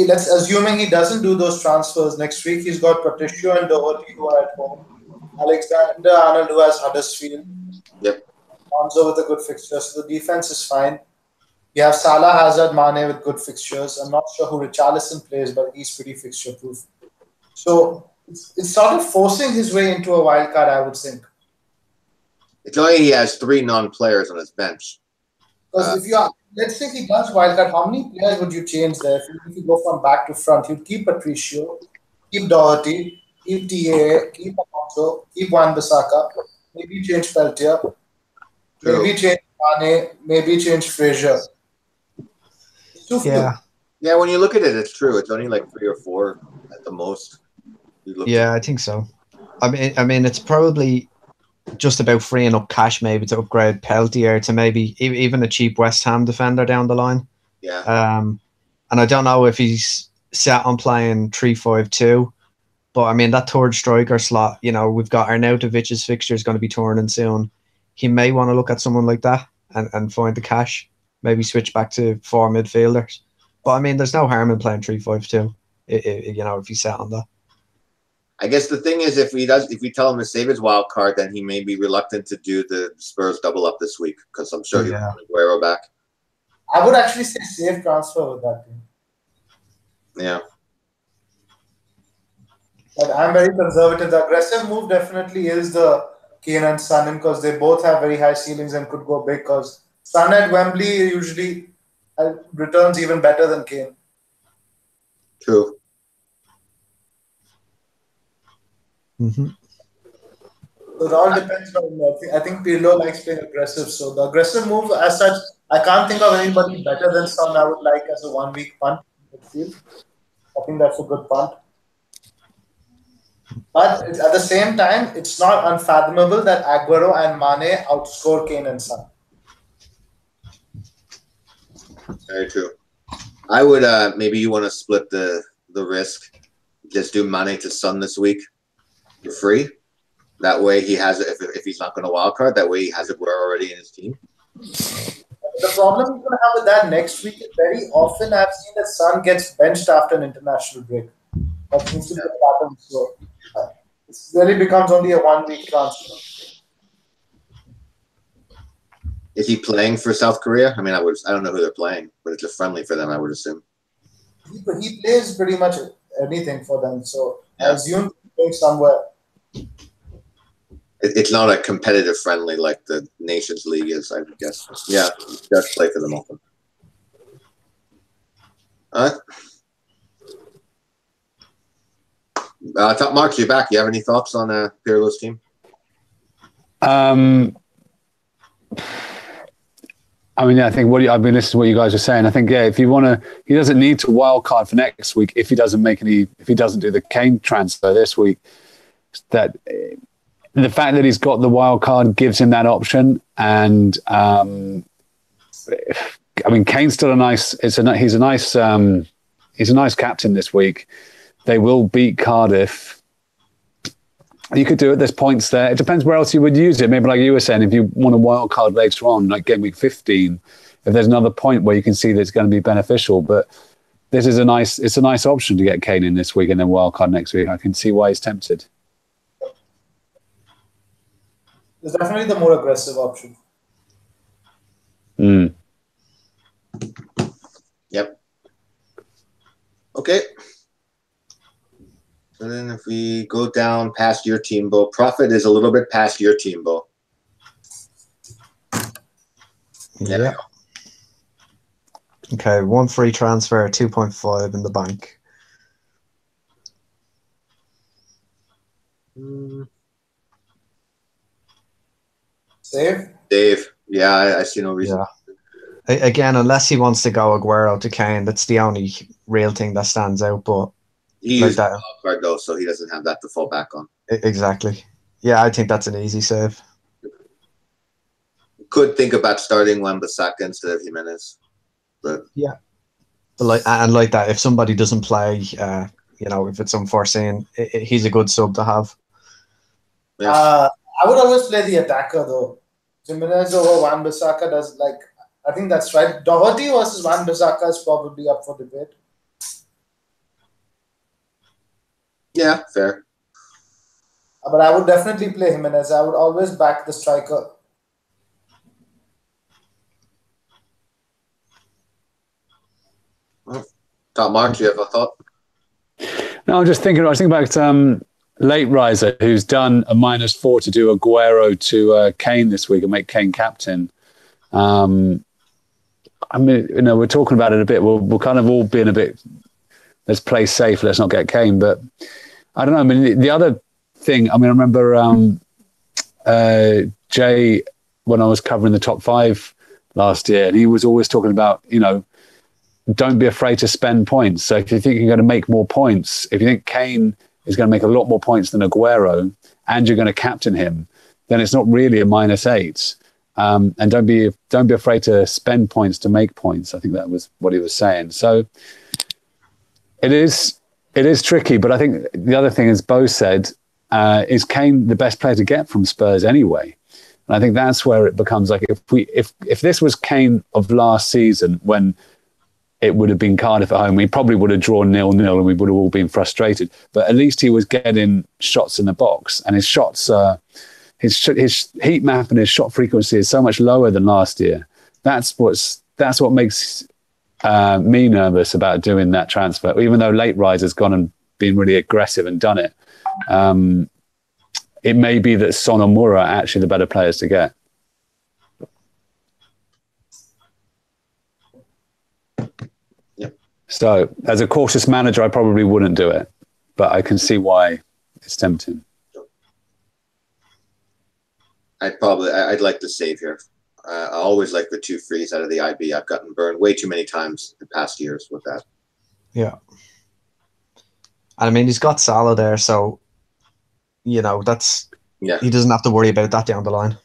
let's assuming he doesn't do those transfers next week. He's got Patricio and Doherty who are at home. Alexander Arnold who has Huddersfield. Yep. Alonso with a good fixture, so the defense is fine. You have Salah, Hazard, Mane with good fixtures. I'm not sure who Richarlison plays, but he's pretty fixture proof. So it's sort of forcing his way into a wild card, I would think. It's only he has 3 non-players on his bench. Because let's say he does wild card, how many players would you change there? If you go from back to front, you'd keep Patricio, keep Doherty, keep TA, keep Alonso, keep Wan-Bissaka, maybe change Peltier, maybe change Mane, maybe change Fraser. Yeah, when you look at it, it's true. It's only like 3 or 4 at the most. I think so. I mean, it's probably just about freeing up cash maybe to upgrade Peltier to maybe even a cheap West Ham defender down the line. Yeah. And I don't know if he's set on playing 3-5-2, but I mean that third striker slot. You know, we've got Arnautovic's fixture is going to be turning soon. He may want to look at someone like that and find the cash. Maybe switch back to 4 midfielders. But I mean, there's no harm in playing 3-5-2. You know, if he's set on that. I guess the thing is, if we tell him to save his wild card, then he may be reluctant to do the Spurs double up this week because I'm sure he'll want Aguero back. I would actually say safe transfer with that team. Yeah. But I'm very conservative. The aggressive move definitely is the Kane and Son because they both have very high ceilings and could go big because Son at Wembley usually returns even better than Kane. True. Mm-hmm. So it all depends on. I think Pirlo likes playing aggressive. So the aggressive move, as such, I can't think of anybody better than Son. I would like as a 1 week punt midfield. I think that's a good punt. But at the same time, it's not unfathomable that Aguero and Mane outscore Kane and Son. Very true. I would maybe you want to split the risk. Just do Mane to Son this week for free. That way he has it if he's not going to wild card. That way he has Aguero already in his team. The problem you're going to have with that next week is very often I've seen that Son gets benched after an international break. That seems to be a pattern. So it really becomes only a 1 week transfer. Is he playing for South Korea? I mean, I don't know who they're playing, but it's a friendly for them, I would assume. He plays pretty much anything for them, so I assume he's playing somewhere. It's not a competitive friendly like the Nations League is, I guess. Yeah, he does play for them often. All right. Mark, you're back. You have any thoughts on Pirlo's team? I mean, I think I've been listening to what you guys are saying. I think, if you want to, he doesn't need to wild card for next week if he doesn't do the Kane transfer this week. That the fact that he's got the wild card gives him that option, and I mean, Kane's still he's a nice captain this week. They will beat Cardiff. You could do it. There's points there. It depends where else you would use it. Maybe like you were saying, if you want a wild card later on, like game week 15, if there's another point where you can see that it's going to be beneficial. But this is it's a nice option to get Kane in this week and then wild card next week. I can see why he's tempted. It's definitely the more aggressive option. Yep. Okay. And then if we go down past your team, Bo, Profit is a little bit past your team, Bo. Yeah. Okay, 1 free transfer, 2.5 in the bank. Dave? Yeah, I see no reason. Yeah. Again, unless he wants to go Aguero to Kane, that's the only real thing that stands out. But he used the wild card though, so he doesn't have that to fall back on. Exactly. Yeah, I think that's an easy save. Could think about starting Wan-Bissaka instead of Jimenez. But Yeah. But like that, if somebody doesn't play, if it's unforeseen, he's a good sub to have. yeah, I would always play the attacker though. Jimenez over Wan Bissaka does like. I think that's right. Doherty versus Wan Bissaka is probably up for debate. yeah, fair. But I would definitely play Jimenez. I would always back the striker. Top Mark, do you have a thought? No, I was thinking about late riser who's done a -4 to do Aguero to Kane this week and make Kane captain. I mean, we're talking about it a bit. We're kind of all being a bit, let's play safe, let's not get Kane. But I don't know. I mean, the other thing, I remember Jay, when I was covering the top 5 last year, and he was always talking about, don't be afraid to spend points. So if you think you're going to make more points, if you think Kane is going to make a lot more points than Aguero, and you're going to captain him, then it's not really a -8. And don't be afraid to spend points to make points. I think that was what he was saying. So it is tricky. But I think the other thing, as Bo said, is Kane the best player to get from Spurs anyway? And I think that's where it becomes like, if this was Kane of last season, when it would have been Cardiff at home, we probably would have drawn 0-0 and we would have all been frustrated. But at least he was getting shots in the box, and his shots his heat map and his shot frequency is so much lower than last year. That's what makes me nervous about doing that transfer. Even though late riser's gone and been really aggressive and done it, it may be that Son or Moura are actually the better players to get. Yep. So as a cautious manager, I probably wouldn't do it, but I can see why it's tempting. I'd like to save here. I always like the 2 frees out of the IB. I've gotten burned way too many times in past years with that. Yeah. And I mean, he's got Salah there, so, he doesn't have to worry about that down the line.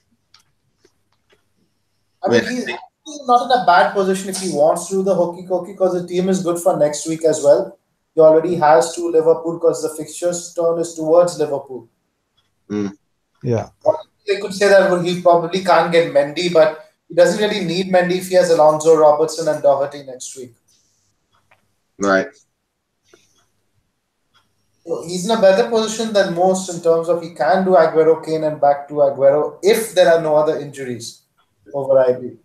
I mean, he's not in a bad position if he wants to do the hokey cokey, because the team is good for next week as well. He already has to Liverpool because the fixtures turn is towards Liverpool. Yeah. They could say that he probably can't get Mendy, but he doesn't really need Mendy if he has Alonso, Robertson, and Doherty next week. Right. So he's in a better position than most in terms of he can do Aguero, Kane, and back to Aguero if there are no other injuries over IB.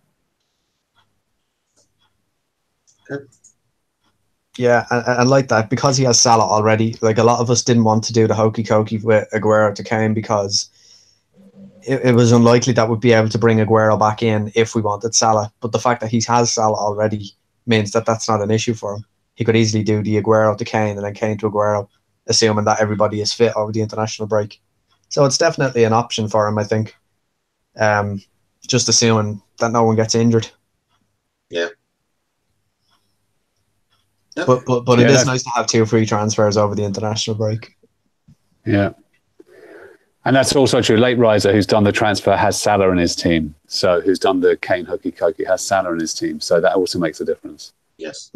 Yeah, and like that, because he has Salah already, like a lot of us didn't want to do the hokey cokey with Aguero to Kane because it was unlikely that we'd be able to bring Aguero back in if we wanted Salah. But the fact that he has Salah already means that that's not an issue for him. He could easily do the Aguero to Kane and then Kane to Aguero, assuming that everybody is fit over the international break. So it's definitely an option for him, I think. Just assuming that no one gets injured. Yeah. Yep. But it is nice to have 2 free transfers over the international break. Yeah. And that's also true. Late riser, who's done the transfer, has Salah in his team. So who's done the Kane hokey cokey has Salah in his team. So that also makes a difference. Yes.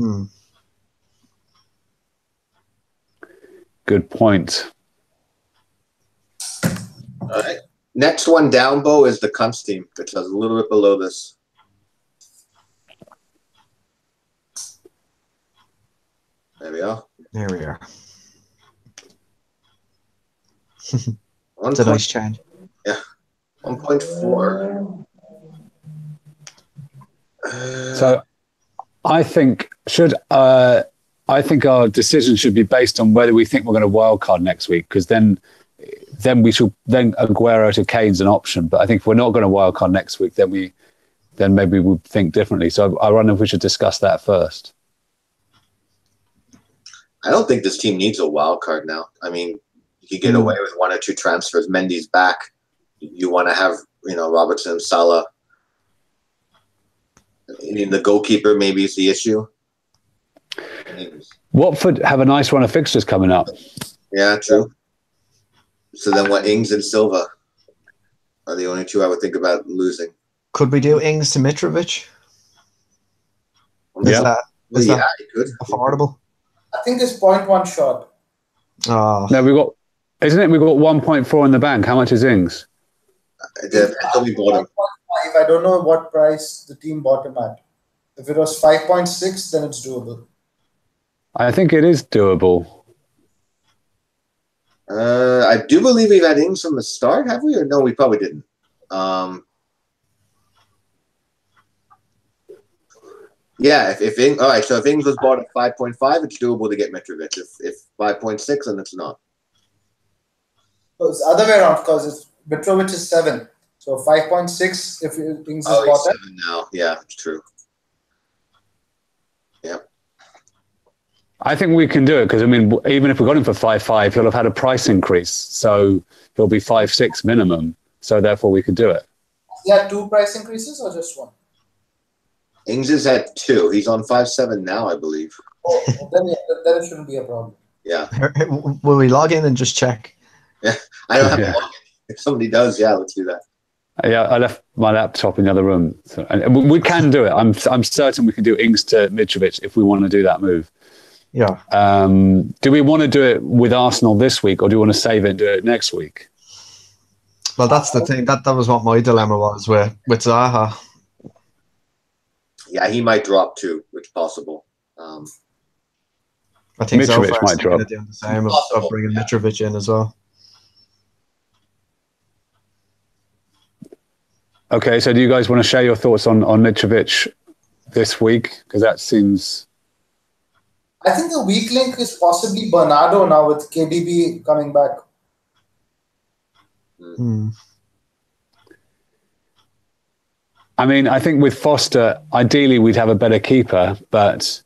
Good point. All right. Next one down, Bo, is the Cunts team, which is a little bit below this. There we are. There we are. It's a nice change. Yeah. 1.4. So I think our decision should be based on whether we think we're going to wildcard next week, because then Aguero to Kane's an option. But I think if we're not going to wildcard next week, then maybe we'll think differently. So I wonder if we should discuss that first. I don't think this team needs a wild card now. I mean, you can get away with 1 or 2 transfers. Mendy's back. You want to have, Robertson and Salah. I mean, the goalkeeper maybe is the issue. Watford have a nice run of fixtures coming up. Yeah, true. So then what, Ings and Silva are the only 2 I would think about losing. Could we do Ings to Mitrovic? Is that good. affordable? I think it's 0.1 short. Oh. No, isn't it? We've got 1.4 in the bank. How much is Ings? We bought him. 1.5. I don't know what price the team bought him at. If it was 5.6, then it's doable. I think it is doable. I do believe we've had Ings from the start, have we? Or no, we probably didn't. Yeah, if Ings, all right, so if Ings was bought at 5.5, it's doable to get Mitrovic. If 5.6, then it's not. So it's the other way around because it's Mitrovic is 7. So 5.6 if Ings is bought 7 now. Yeah, it's true. Yeah. I think we can do it because, I mean, even if we got him for 5.5, he'll have had a price increase. So he'll be 5.6 minimum. So therefore we could do it. Yeah, 2 price increases or just 1? Ings is at 2. He's on 5.7 now, I believe. Oh, then it shouldn't be a problem. Yeah. Will we log in and just check? Yeah. I don't have to log in. If somebody does, yeah, let's do that. Yeah, I left my laptop in the other room. So, and we can do it. I'm certain we can do Ings to Mitrovic if we want to do that move. Yeah. Do we want to do it with Arsenal this week, or do we want to save it and do it next week? Well, that's the thing. That was what my dilemma was with Zaha. Yeah, he might drop too, which is possible. I think Mitrovic might drop. Doing the same of bringing Mitrovic in as well. Okay, so do you guys want to share your thoughts on Mitrovic this week? Because that seems... I think the weak link is possibly Bernardo now with KDB coming back. I mean, I think with Foster, ideally we'd have a better keeper, but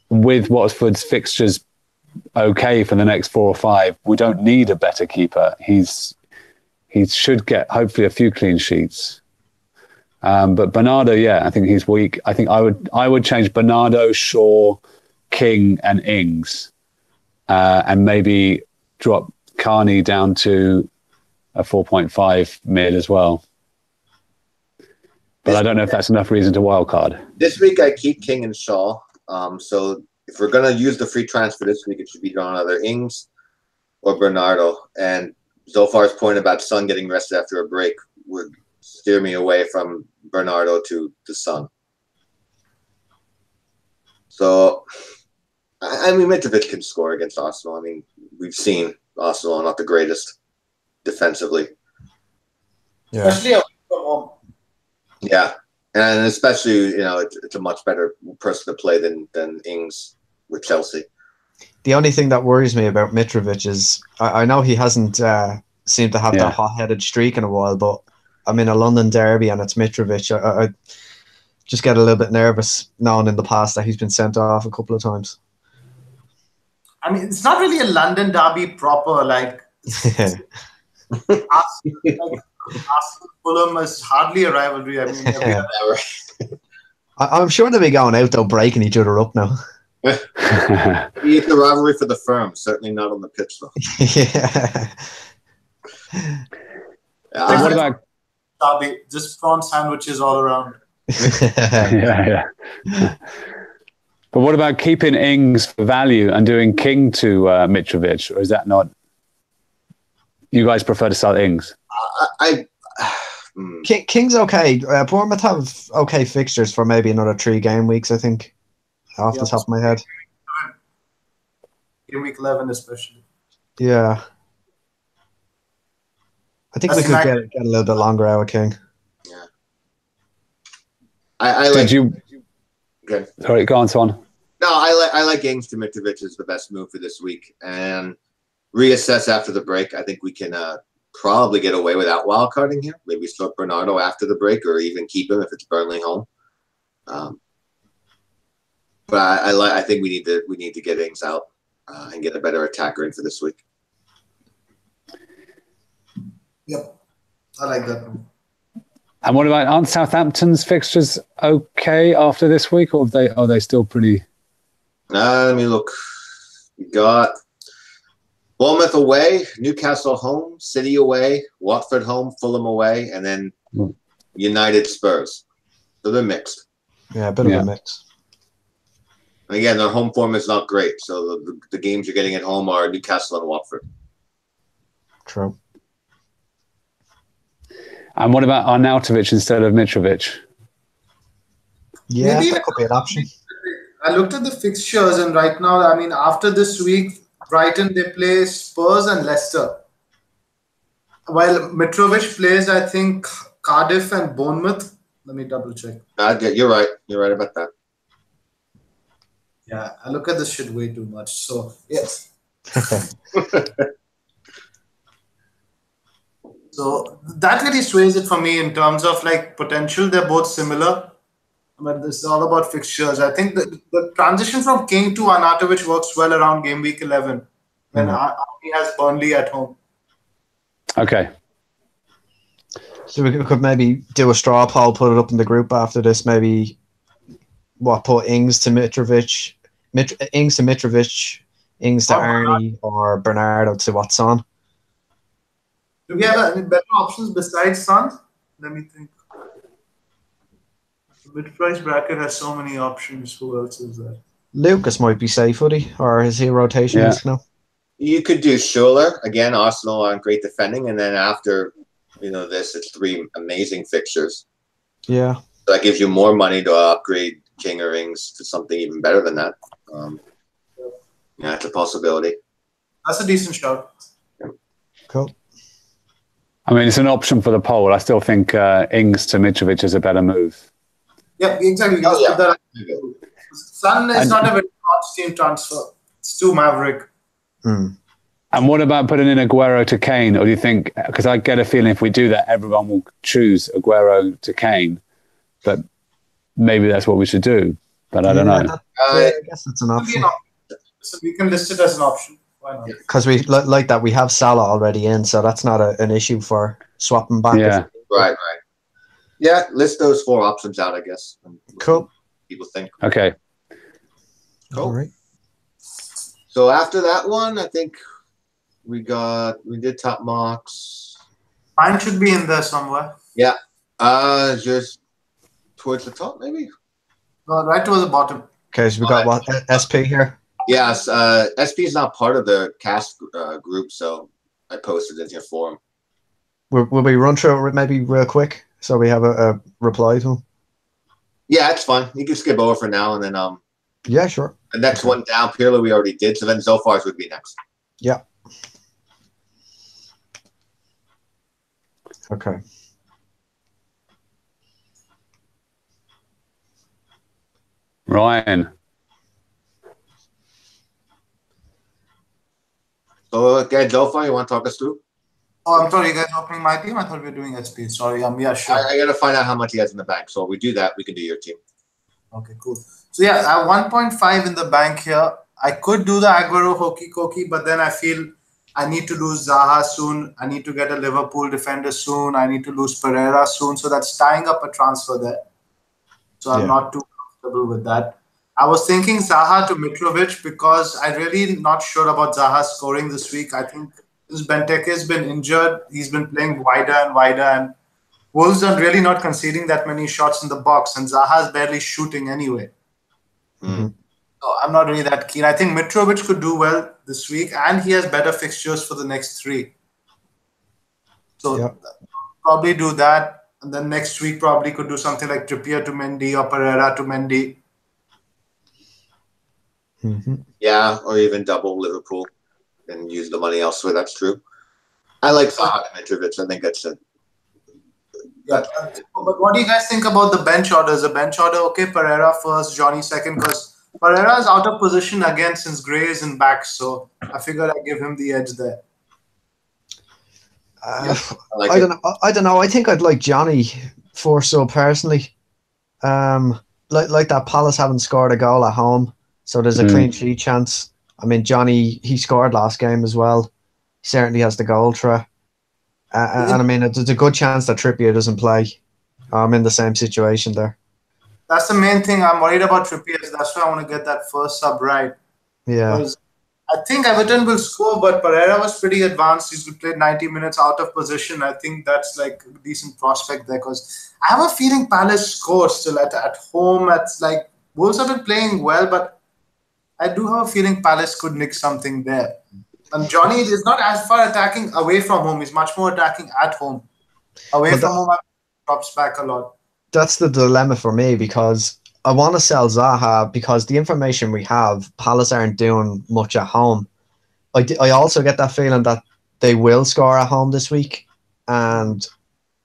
with Watford's fixtures okay for the next 4 or 5, we don't need a better keeper. He should get hopefully a few clean sheets. But Bernardo, yeah, I think he's weak. I think I would change Bernardo, Shaw, King, and Ings, and maybe drop Carney down to a 4.5 mid as well. But I don't know if that's enough reason to wildcard. This week I keep King and Shaw. So if we're going to use the free transfer this week, it should be on either Ings or Bernardo. And Zofar's point about Son getting rested after a break would steer me away from Bernardo to Son. So, I mean, Mitrovic can score against Arsenal. I mean, we've seen Arsenal are not the greatest defensively. Yeah. Especially away from home. Yeah. And especially, it's a much better person to play than Ings with Chelsea. The only thing that worries me about Mitrovic is I know he hasn't seemed to have that hot-headed streak in a while, but I'm in a London derby and it's Mitrovic. I just get a little bit nervous knowing in the past that he's been sent off a couple of times. I mean, it's not really a London derby proper. Like, Arsenal Fulham is hardly a rivalry. I mean, I'm sure they'll be going out though, breaking each other up now. It's a rivalry for the firm, certainly not on the pitch though. What about derby? Just prawn sandwiches all around. yeah. But what about keeping Ings for value and doing King to Mitrovic, or is that not? You guys prefer to sell Ings? King's okay. Bournemouth have okay fixtures for maybe another 3 game weeks, I think, off the top of my head. In week 11 especially. Yeah. I think we could get a little bit longer out of King. Yeah. I like... Did you... Good. Sorry, go on, Swan. No, I like Ings to Mitrovic is the best move for this week. And reassess after the break. I think we can probably get away without wildcarding here. Maybe start Bernardo after the break, or even keep him if it's Burnley home. But I think we need to get Ings out and get a better attacker in for this week. Yep, I like that one. And what about, aren't Southampton's fixtures okay after this week, or are they still pretty? Let me look. We got Bournemouth away, Newcastle home, City away, Watford home, Fulham away, and then United Spurs. So they're mixed. Yeah, a bit of a mix. Again, their home form is not great, so the games you're getting at home are Newcastle and Watford. True. And what about Arnautovic instead of Mitrovic? Yeah, Maybe that could be an option. I looked at the fixtures, and right now, I mean, after this week, Brighton, they play Spurs and Leicester. While Mitrovic plays, I think, Cardiff and Bournemouth. Let me double check. You're right. You're right about that. Yeah, I look at this shit way too much. So, yes. So, that really sways it for me in terms of like potential. They're both similar. But this is all about fixtures. I think the transition from King to Arnautovic works well around game week 11 when he has Burnley at home. Okay. So we could maybe do a straw poll, put it up in the group after this. Maybe put Ings to Mitrovic, Ings to Mitrovic, Ings to Arnie, or Bernardo to Watson. Do we have any better options besides Son? Let me think. The mid-price bracket has so many options. Who else is there? Lucas might be safe, would he? Or is he a rotation risk now? You could do Schuller. Again, Arsenal aren't great defending. And then after, this, it's 3 amazing fixtures. Yeah. So that gives you more money to upgrade King or Ings to something even better than that. Yeah, it's a possibility. That's a decent shout. Cool. I mean, it's an option for the poll. I still think Ings to Mitrovic is a better move. Yeah, exactly. Son is not a very hot team transfer. It's too maverick. And what about putting in Aguero to Kane? Or do you think, because I get a feeling if we do that, everyone will choose Aguero to Kane. But maybe that's what we should do. But I don't know. I guess it's an option. So we can list it as an option. Why not? Because we like that we have Salah already in, so that's not an issue for swapping back. Yeah. Right. Yeah, list those 4 options out, I guess. Cool. People think. Okay. Cool. All right. So after that one, I think we did top marks. Mine should be in there somewhere. Yeah. Just towards the top, maybe? Right towards the bottom. Okay, so we got what? SP here? Yes. SP is not part of the cast group, so I posted it in your forum. Will we run through it maybe real quick so we have a reply to him? Yeah, it's fine. You can skip over for now, and then yeah, sure. The next one down, Pirlo, we already did. So then Zofar's would be next. Yeah. Okay. Ryan. So again, Zofar, you want to talk us through? Oh, I'm sorry, you guys opening my team? I thought we were doing SP. Sorry, yeah, sure. I got to find out how much he has in the bank. So if we do that, we can do your team. Okay, cool. So yeah, I have 1.5 in the bank here. I could do the Aguero hokey cokey, but then I feel I need to lose Zaha soon. I need to get a Liverpool defender soon. I need to lose Pereira soon. So that's tying up a transfer there. So I'm not too comfortable with that. I was thinking Zaha to Mitrovic because I'm really not sure about Zaha scoring this week. I think Benteke has been injured. He's been playing wider and wider, and Wolves are really not conceding that many shots in the box, and Zaha's barely shooting anyway. So I'm not really that keen. I think Mitrovic could do well this week, and he has better fixtures for the next 3. So probably do that, and then next week probably could do something like Trippier to Mendy or Pereira to Mendy. Yeah, or even double Liverpool and use the money elsewhere. That's true. I like Zaha and Mitrovic. I think that's Yeah, but what do you guys think about the bench order? Is the bench order okay? Pereira first, Johnny second, because Pereira is out of position again since Gray is in back, so I figured I'd give him the edge there. I don't know. I think I'd like Johnny for so personally. Like that Palace haven't scored a goal at home, so there's a clean sheet chance. I mean, Johnny, he scored last game as well. He certainly has the goal threat. And I mean, there's a good chance that Trippier doesn't play. I'm in the same situation there. That's the main thing I'm worried about Trippier. That's why I want to get that first sub right. Yeah. Because I think Everton will score, but Pereira was pretty advanced. He's played 90 minutes out of position. I think that's like a decent prospect there because I have a feeling Palace scores still at home. It's like Wolves have been playing well, but I do have a feeling Palace could nick something there. And Johnny is not as far attacking away from home. He's much more attacking at home. Away from home, drops back a lot. That's the dilemma for me, because I want to sell Zaha because the information we have, Palace aren't doing much at home. I also get that feeling that they will score at home this week. And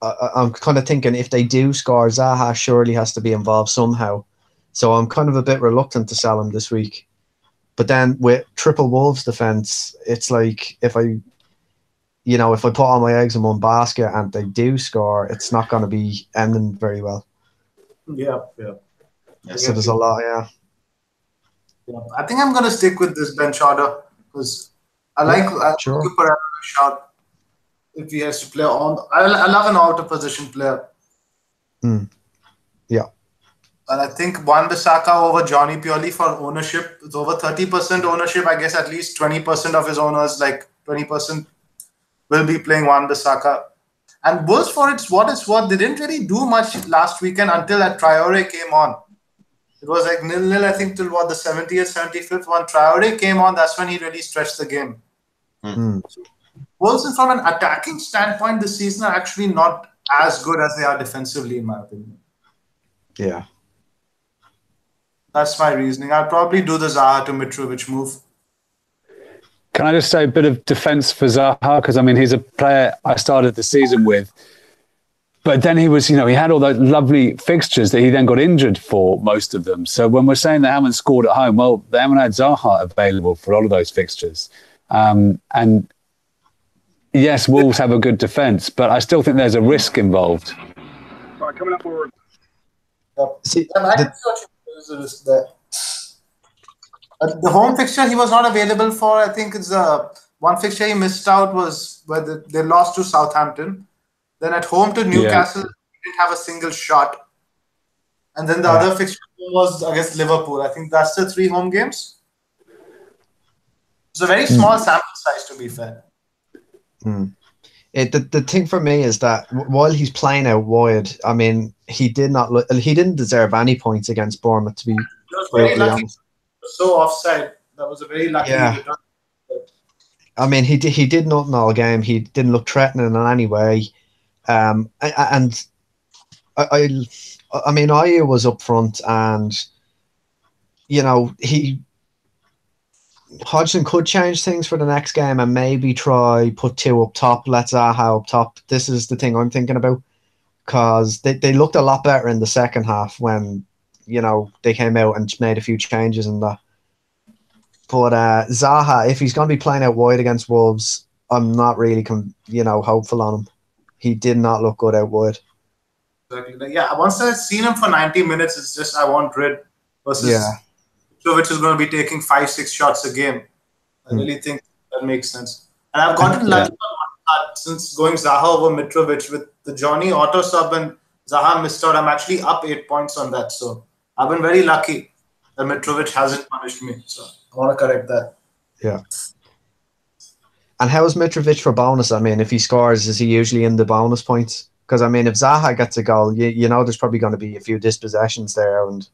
I'm kind of thinking if they do score, Zaha surely has to be involved somehow. So I'm kind of a bit reluctant to sell him this week. But then with triple Wolves defense, it's like if I put all my eggs in one basket and they do score, it's not going to be ending very well. Yeah. So there's a lot, yeah. I think I'm going to stick with this bench order because I like sure. Cooper a shot if he has to play on. I love an out of position player. Yeah. And I think Wan-Bissaka over Johnny purely for ownership. It's over 30% ownership. I guess at least 20% of his owners, like 20%, will be playing Wan-Bissaka. And Wolves, for what it's worth, they didn't really do much last weekend until that Traore came on. It was like 0-0, I think, till the 70th, 75th. When Traore came on, that's when he really stretched the game. Wolves, from an attacking standpoint, this season are actually not as good as they are defensively, in my opinion. Yeah. That's my reasoning. I'll probably do the Zaha to Mitrovic move. Can I just say a bit of defence for Zaha? Because, I mean, he's a player I started the season with. But then he was, he had all those lovely fixtures that he then got injured for, most of them. So when we're saying they haven't scored at home, well, they haven't had Zaha available for a lot of those fixtures. And yes, Wolves have a good defence, but I still think there's a risk involved. All right, coming up forward. See, the home fixture he was not available for. I think it's one fixture he missed out was where they lost to Southampton. Then at home to Newcastle, he didn't have a single shot. And then the other fixture was, I guess, Liverpool. I think that's the 3 home games. It's a very small sample size, to be fair. The thing for me is that while he's playing out wide, I mean, he didn't deserve any points against Bournemouth, to be very lucky. Honest. So offside. That was a very lucky. Yeah. I mean, he did nothing all game. He didn't look threatening in any way. And I mean, Ayew was up front, and Hodgson could change things for the next game and maybe try put 2 up top, let Zaha up top. This is the thing I'm thinking about, because they looked a lot better in the second half when they came out and made a few changes in that. But Zaha, if he's going to be playing out wide against Wolves, I'm not really hopeful on him. He did not look good out wide. Exactly. Yeah, once I've seen him for 90 minutes, it's just I want rid versus Mitrovic is going to be taking 5-6 shots a game. I really think that makes sense. And I've gotten lucky since going Zaha over Mitrovic with the Johnny auto sub and Zaha missed out. I'm actually up 8 points on that. So I've been very lucky that Mitrovic hasn't punished me. So I want to correct that. Yeah. And how is Mitrovic for bonus? I mean, if he scores, is he usually in the bonus points? Because, I mean, if Zaha gets a goal, there's probably going to be a few dispossessions there. And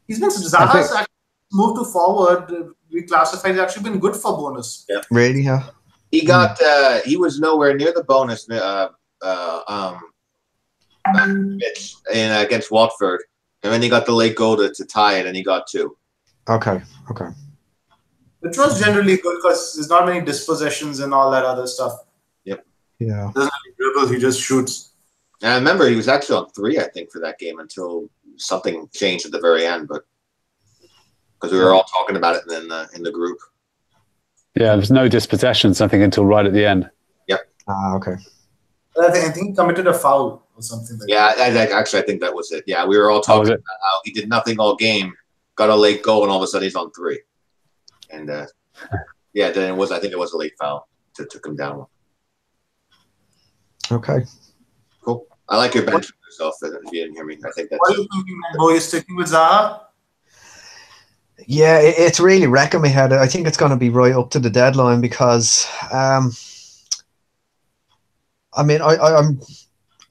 Zaha's actually moved to forward. Reclassified. He's actually been good for bonus. Yeah. Really? Yeah. He got. He was nowhere near the bonus. Against Watford, and then he got the late goal to tie it, and he got 2. Okay. Which was generally good because there's not many dispossessions and all that other stuff. Yep. Yeah. Doesn't really dribble, he just shoots. And I remember he was actually on 3, I think, for that game until something changed at the very end, but because we were all talking about it in the group. Yeah, there was no dispossessions, I think, until right at the end. Yep. Okay. I think he committed a foul or something like that. Yeah, I think that was it. Yeah, we were all talking about how he did nothing all game, got a late goal, and all of a sudden he's on 3. And then I think it was a late foul to took him down. Okay. Cool. I like your bench for yourself. If you didn't hear me, I think that's. What are you thinking, man? Are you sticking with Zaha? Yeah, it's really wrecking my head. I think it's going to be right up to the deadline because, I mean, I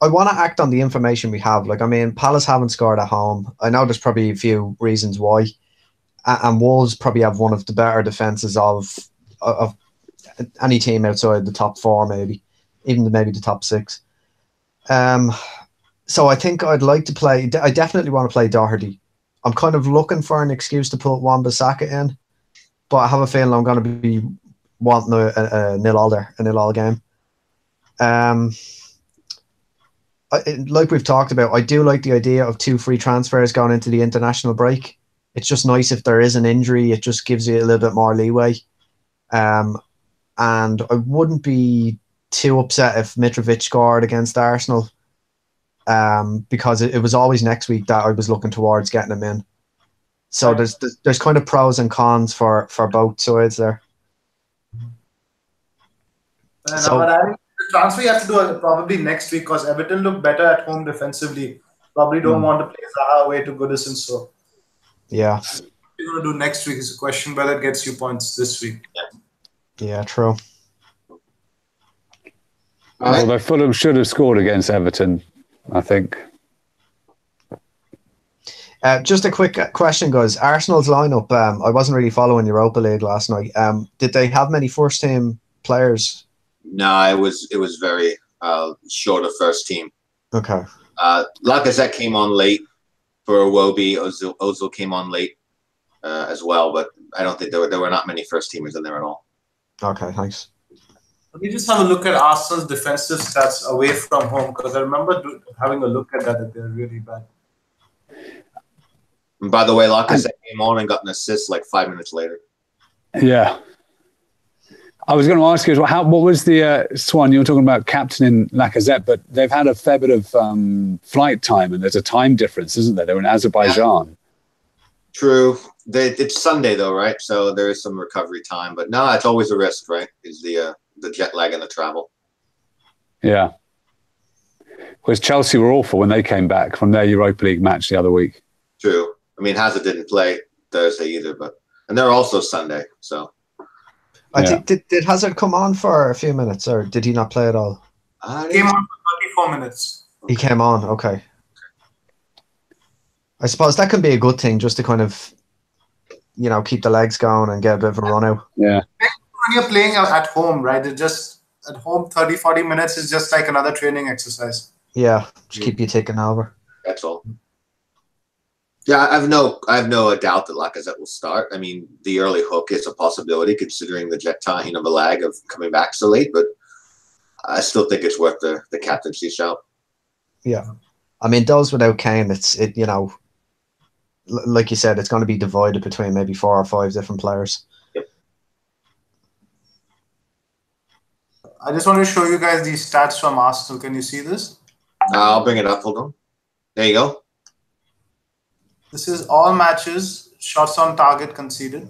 want to act on the information we have. Like, I mean, Palace haven't scored at home. I know there's probably a few reasons why. and Wolves probably have one of the better defenses of any team outside the top 4, maybe even maybe the top 6. So I think I'd like to play. I definitely want to play Doherty. I'm kind of looking for an excuse to put Wan-Bissaka in, but I have a feeling I'm going to be wanting a nil-all game. Like we've talked about, I do like the idea of 2 free transfers going into the international break. It's just nice if there is an injury. It just gives you a little bit more leeway. And I wouldn't be too upset if Mitrovic scored against Arsenal, because it was always next week that I was looking towards getting him in. So there's kind of pros and cons for both sides there. So, but I think the transfer you have to do probably next week, because Everton look better at home defensively. Probably don't want to play Zaha away to Goodison. So yeah, what you're going to do next week is a question whether it gets you points this week. Yeah, true. Although Fulham should have scored against Everton, I think. Just a quick question, guys. Arsenal's lineup. I wasn't really following Europa League last night. Did they have many first team players? No, it was very short of first team. Okay. Lacazette came on late for Iwobi. Ozil came on late as well, but I don't think there were not many first teamers in there at all. Okay, thanks. Let me just have a look at Arsenal's defensive stats away from home, because I remember having a look at that they're really bad. And by the way, Lacazette came on and got an assist like 5 minutes later. Yeah. I was going to ask you, what was the Swan? You were talking about captaining Lacazette, but they've had a fair bit of flight time, and there's a time difference, isn't there? They're in Azerbaijan. Yeah. True. It's Sunday though, right? So there is some recovery time, but no, it's always a risk, right? Is the jet lag and the travel. Yeah. Whereas Chelsea were awful when they came back from their Europa League match the other week. True. I mean, Hazard didn't play Thursday either, and they're also Sunday, so. Did Hazard come on for a few minutes, or did he not play at all? He came on for 34 minutes. He came on, okay. I suppose that can be a good thing, just to kind of, keep the legs going and get a bit of a run out. Yeah. When you're playing at home, right? It just at home 30-40 minutes is just like another training exercise. Yeah, just keep you taking over. That's all. Yeah, I have no doubt that Lacazette will start. I mean, the early hook is a possibility considering the jet time, the lag of coming back so late, but I still think it's worth the captaincy shout. Yeah. I mean, those without Kane, like you said, it's going to be divided between maybe 4 or 5 different players. Yep. I just want to show you guys these stats from Arsenal. Can you see this? I'll bring it up. Hold on. There you go. This is all matches, shots on target conceded.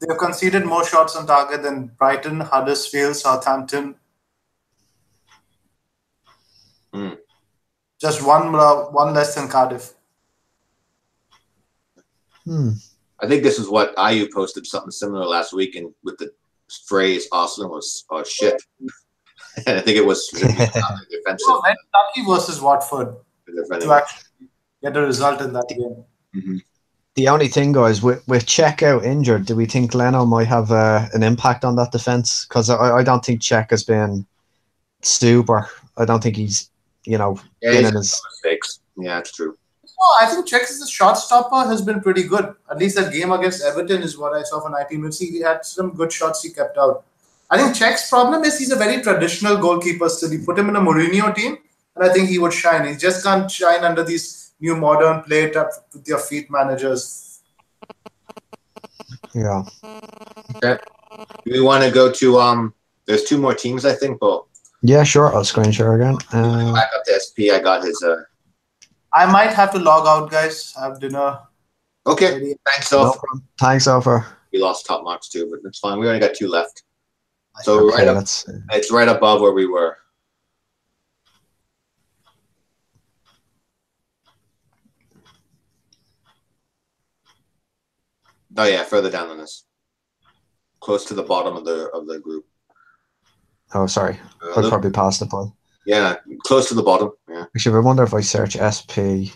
They have conceded more shots on target than Brighton, Huddersfield, Southampton. Just one less than Cardiff. I think this is what Ayu posted something similar last week, and with the phrase Arsenal was shit. And I think it was defensive. Well, lucky versus Watford to actually get a result in that game. Mm-hmm. The only thing, guys, with Cech out injured, do we think Leno might have an impact on that defence? Because I don't think Cech has been super. I don't think he's, been in his mistakes. Yeah, it's true. No, I think Cech as a shot stopper has been pretty good. At least that game against Everton is what I saw for 90 minutes. He had some good shots he kept out. I think Cech's problem is he's a very traditional goalkeeper still. You put him in a Mourinho team, and I think he would shine. He just can't shine under these new modern play it up with your feet managers. Yeah. Okay. Do we want to go to there's 2 more teams, I think, but yeah, sure. I'll screen share again. Back up to SP. I got his I might have to log out, guys. I have dinner. Okay. Ready. Thanks, Oph. No, thanks, Alpha. We lost top marks too, but it's fine. We only got 2 left. So okay, it's right above where we were. Oh yeah, further down on this. Close to the bottom of the group. Oh, sorry. I probably passed the point. Yeah, close to the bottom. Yeah. Actually, I wonder if I search SP,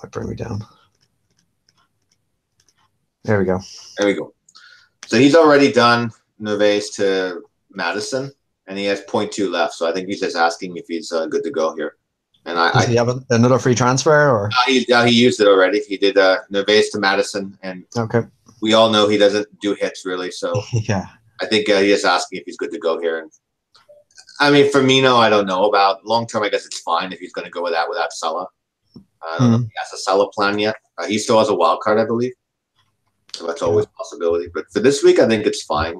might bring me down. There we go. There we go. So he's already done Nervais to Madison, and he has 0.2 left. So I think he's just asking if he's good to go here. And Does he have another free transfer? Or he used it already. He did Nervais to Madison, and okay. We all know he doesn't do hits really. So yeah, I think he is asking if he's good to go here. And I mean, Firmino, I don't know about long term. I guess it's fine if he's going to go with that without Salah. I don't know if he has a Salah plan yet. He still has a wild card, I believe. So that's always a possibility. But for this week, I think it's fine.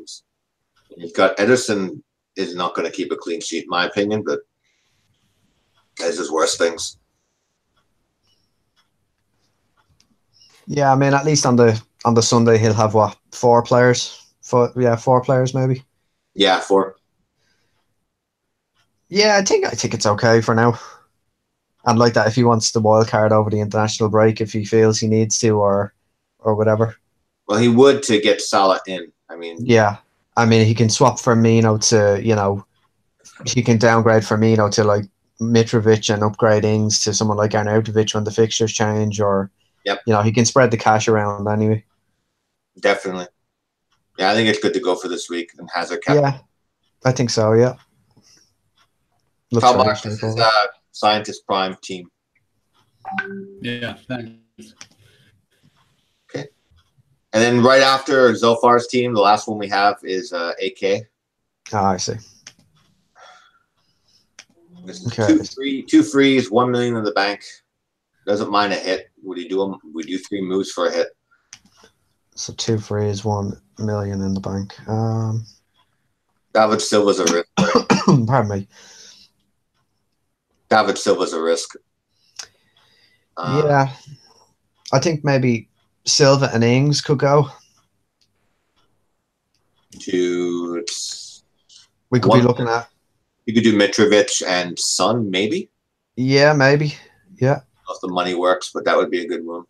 You've got Ederson is not going to keep a clean sheet, in my opinion, but there's just worse things. Yeah, I mean, at least on the Sunday he'll have what, 4 players? 4 players maybe. Yeah, 4. Yeah, I think it's okay for now. And like that, if he wants the wild card over the international break, if he feels he needs to, or whatever. Well, he would to get Salah in. I mean, yeah. I mean, he can swap Firmino to, he can downgrade Firmino to like Mitrovic and upgrade Ings to someone like Arnautovic when the fixtures change, or he can spread the cash around anyway. Definitely. Yeah, I think it's good to go for this week. And Hazard captain. Yeah, I think so. Yeah. How much is Scientist Prime team? Yeah, thanks. Okay. And then right after Zolfar's team, the last one we have is AK. I see. This is two frees, 1 million in the bank. Doesn't mind a hit. Would he do them? We do 3 moves for a hit. So 2 frees, 1 million in the bank. David Silva's a risk. Right? Pardon me. David Silva's a risk. Yeah, I think maybe Silva and Ings could go. We could be looking at. You could do Mitrovic and Son, maybe. Yeah, maybe. Yeah. If the money works, but that would be a good one.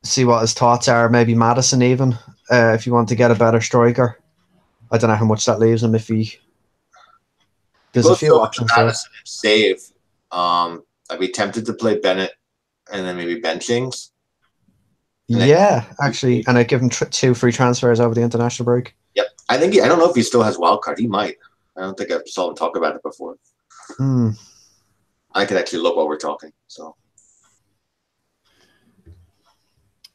See what his thoughts are. Maybe Madison even, if you want to get a better striker. I don't know how much that leaves him if he. There's a few options there. Madison and save. I'd be tempted to play Bennett and then maybe bench Ings. Yeah, actually, and I'd give him 2 free transfers over the international break. Yep, I don't know if he still has wildcard. He might. I don't think I saw him talk about it before. I could actually look while we're talking. So,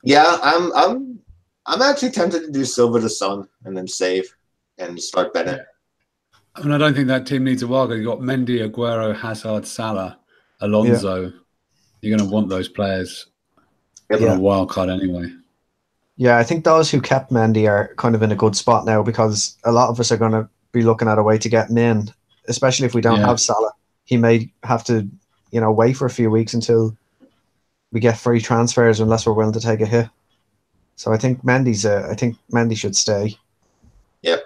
yeah, I'm actually tempted to do Silva to Son and then save and start Bennett. I mean, I don't think that team needs a wildcard. You've got Mendy, Aguero, Hazard, Salah, Alonso. Yeah. You're going to want those players on a wildcard anyway. Yeah, I think those who kept Mendy are kind of in a good spot now because a lot of us are going to be looking at a way to get him in, especially if we don't have Salah. He may have to, wait for a few weeks until we get free transfers unless we're willing to take a hit. So I think Mendy should stay. Yep.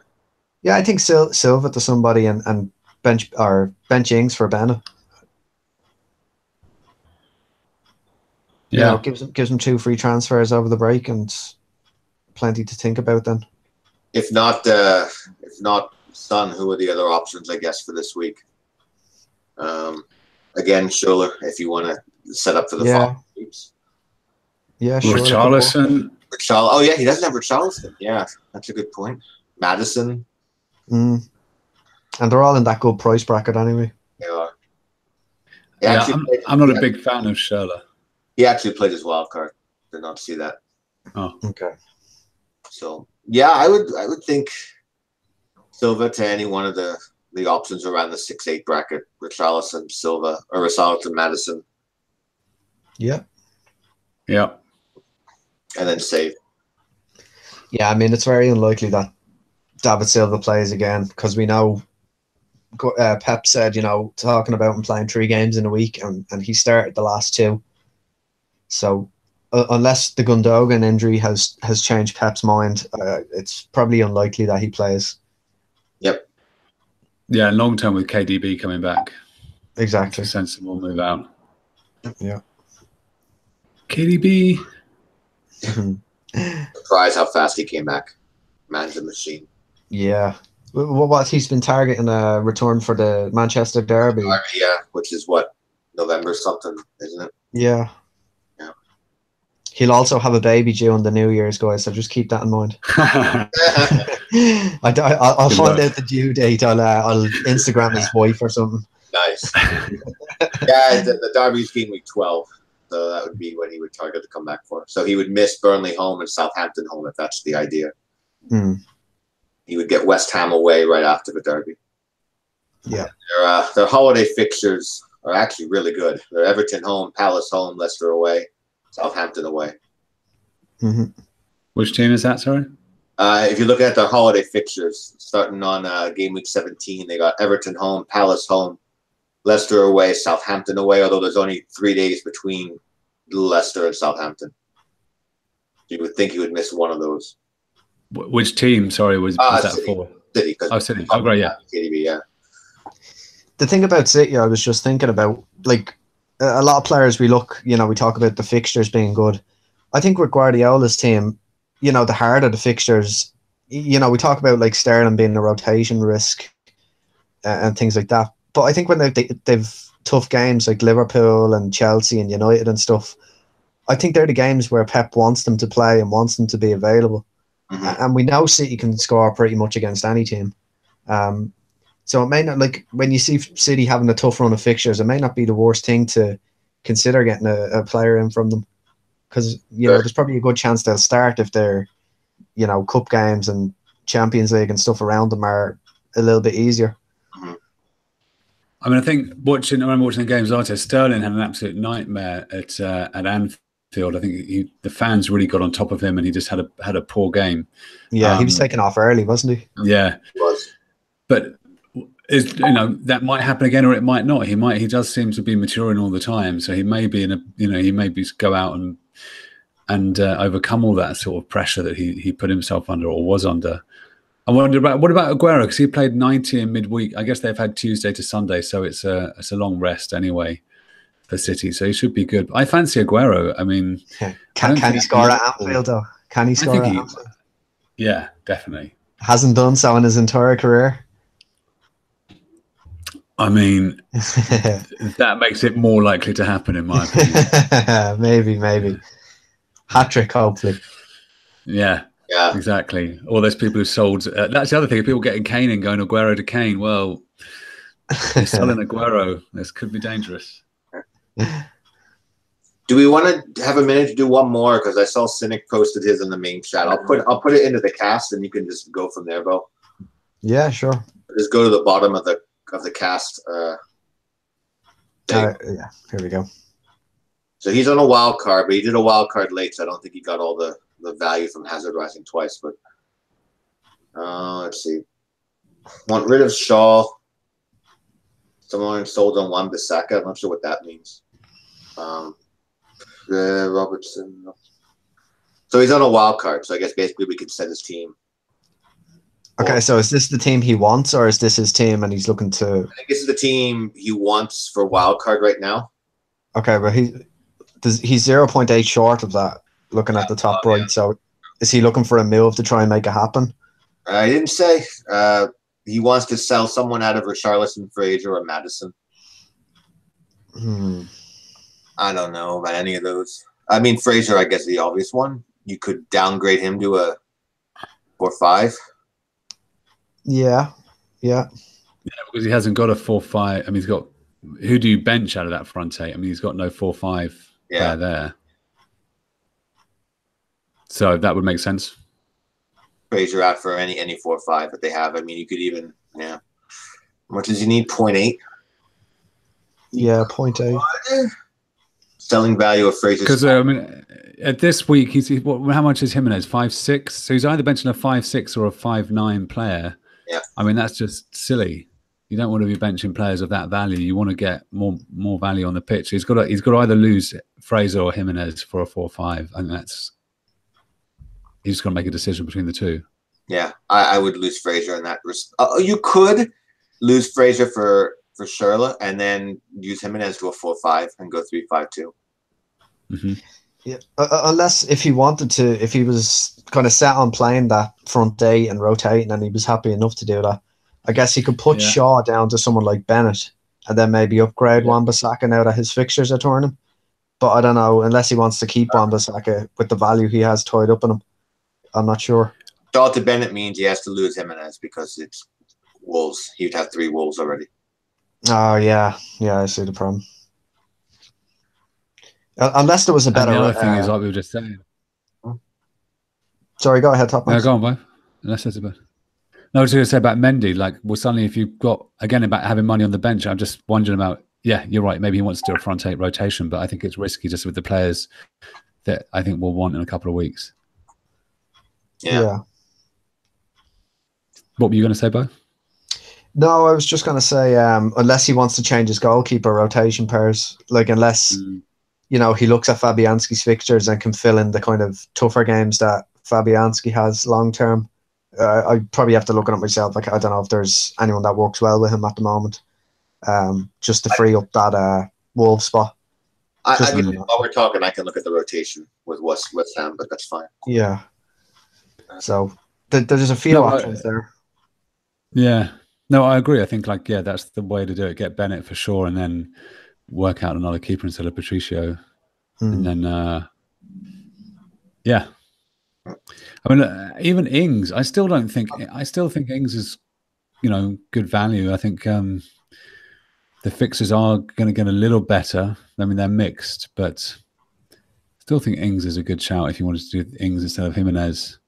Yeah, I think Silva to somebody and bench Ings for Bennett. Yeah, gives him 2 free transfers over the break and plenty to think about then. If not Son, who are the other options? I guess for this week. Again, Scholler, if you want to set up for the following weeks. Yeah, sure. Richarlison. Oh yeah, he doesn't have Richarlison. Yeah, that's a good point. Madison. And they're all in that good price bracket anyway. They are. I'm not a big fan of Scholler. He actually played his wild card. Did not see that. Oh, okay. So yeah, I would think Silva to any one of the options around the 6-8 bracket. Richarlison, Silva, or Richarlison, Madison. Yeah. Yeah. And then save. Yeah, I mean it's very unlikely that David Silva plays again because we know Pep said, talking about him playing 3 games in a week and he started the last 2. So unless the Gundogan injury has changed Pep's mind, it's probably unlikely that he plays. Yep. Yeah, long term with KDB coming back. Exactly. It's a sensible move out. Yeah. KDB. Surprised how fast he came back. Man's a machine. Yeah. What he's been targeting a return for the Manchester Derby. Yeah, which is what, November something, isn't it? Yeah. He'll also have a baby due on the New Year's, guys, so just keep that in mind. I'll find out the due date. I'll Instagram his wife or something. Nice. Yeah, the Derby's game week 12, so that would be when he would target to come back for. So he would miss Burnley home and Southampton home, if that's the idea. He would get West Ham away right after the Derby. Yeah. Their holiday fixtures are actually really good. They're Everton home, Palace home, Leicester away, Southampton away. Which team is that, sorry? If you look at their holiday fixtures, starting on game week 17, they got Everton home, Palace home, Leicester away, Southampton away, although there's only 3 days between Leicester and Southampton. You would think you would miss one of those. Which team, sorry, was that City. for? City. City. Oh, great, yeah. KDB, yeah. The thing about City, I was just thinking about, like, a lot of players we talk about the fixtures being good. I think with Guardiola's team, the harder the fixtures, we talk about, like, Sterling being a rotation risk and things like that. But I think when they've tough games like Liverpool and Chelsea and United and stuff, I think they're the games where Pep wants them to play and wants them to be available. And we know City can score pretty much against any team. So it may not, like, when you see City having a tough run of fixtures, it may not be the worst thing to consider getting a player in from them. Because, there's probably a good chance they'll start if they're, cup games and Champions League and stuff around them are a little bit easier. I mean, I think I remember watching the games last year, Sterling had an absolute nightmare at Anfield. I think the fans really got on top of him, and he just had a poor game. Yeah, he was taken off early, wasn't he? Yeah, He was. but that might happen again, or it might not. He does seem to be maturing all the time, so he may be he may go out and overcome all that sort of pressure that he put himself under or was under. I wonder what about Aguero, because he played 90 in midweek. I guess they've had Tuesday to Sunday, so it's a long rest anyway for City, so he should be good. I fancy Aguero. I mean, can he score at Anfield though? Can he score at Anfield? Yeah, definitely. Hasn't done so in his entire career. I mean, that makes it more likely to happen, in my opinion. Maybe. Hat-trick, hopefully. Yeah, exactly. All those people who sold... that's the other thing. People getting Kane and going Aguero to Kane. Well, they're selling Aguero. This could be dangerous. Do we want to have a minute to do one more? Because I saw Cynic posted his in the main chat. I'll put it into the cast, and you can just go from there, Bo. Yeah, sure. Just go to the bottom of the cast. Yeah, here we go. So he's on a wild card, but he did a wild card late, so I don't think he got all the value from Hazard rising twice. But let's see. Want rid of Shaw. Someone sold on Wan-Bissaka. I'm not sure what that means. Robertson. So he's on a wild card. So I guess basically we could set his team. Okay, so is this the team he wants, or is this his team and he's looking to... I think this is the team he wants for wild card right now. Okay, but he's 0.8 short of that, looking at the top right. Yeah. So is he looking for a move to try and make it happen? I didn't say. He wants to sell someone out of Richarlison, Fraser, or Madison. I don't know about any of those. I mean, Fraser, I guess, is the obvious one. You could downgrade him to a 4-5. Yeah. Yeah, because he hasn't got a 4-5. I mean, he's got... Who do you bench out of that front eight? I mean, he's got no 4-5 player there. So that would make sense. Fraser out for any 4-5 that they have. I mean, you could even... Yeah. How much does he need? 0.8? Yeah, 0.8. Selling value of Fraser. Because, I mean, at this week, how much is Jimenez? 5'6"? So he's either benching a 5'6" or a 5'9" player. Yeah. I mean, that's just silly. You don't want to be benching players of that value. You want to get more value on the pitch. He's got to either lose Fraser or Jimenez for a 4-5, and he's just got to make a decision between the two. Yeah, I would lose Fraser in that. You could lose Fraser for Schürrle and then use Jimenez to a 4-5 and go 3-5-2. Mm-hmm. Yeah, unless if he wanted to, if he was kind of set on playing that front eight and rotating, and he was happy enough to do that, I guess he could put Shaw down to someone like Bennett, and then maybe upgrade Wan-Bissaka now that his fixtures are turning. But I don't know, unless he wants to keep Wan-Bissaka with the value he has tied up in him. I'm not sure. Dalton Bennett means he has to lose Jimenez because it's Wolves. He would have 3 Wolves already. Oh, yeah. Yeah, I see the problem. Unless there was a better... And the other thing is, like we were just saying. Sorry, go ahead, Top No, go on, Bo. Unless there's a better... No, I was going to say about Mendy, like, well, suddenly if you've got, again, about having money on the bench, I'm just wondering about, yeah, you're right, maybe he wants to do a front 8 rotation, but I think it's risky just with the players that I think we'll want in a couple of weeks. Yeah. What were you going to say, Bo? No, I was just going to say, unless he wants to change his goalkeeper rotation pairs, like unless, you know, he looks at Fabianski's fixtures and can fill in the kind of tougher games that Fabianski has long term. I probably have to look at it myself. Like, I don't know if there's anyone that works well with him at the moment, just to free up that Wolves spot. While we're talking, I can look at the rotation with West Ham, but that's fine. Yeah. So there's a few options there. Yeah. No, I agree. I think, like, yeah, that's the way to do it. Get Bennett for sure, and then work out another keeper instead of Patricio. And then, yeah. I mean, even Ings, I still think Ings is, you know, good value. I think the fixes are going to get a little better. I mean, they're mixed, but still think Ings is a good shout if you wanted to do Ings instead of Jimenez.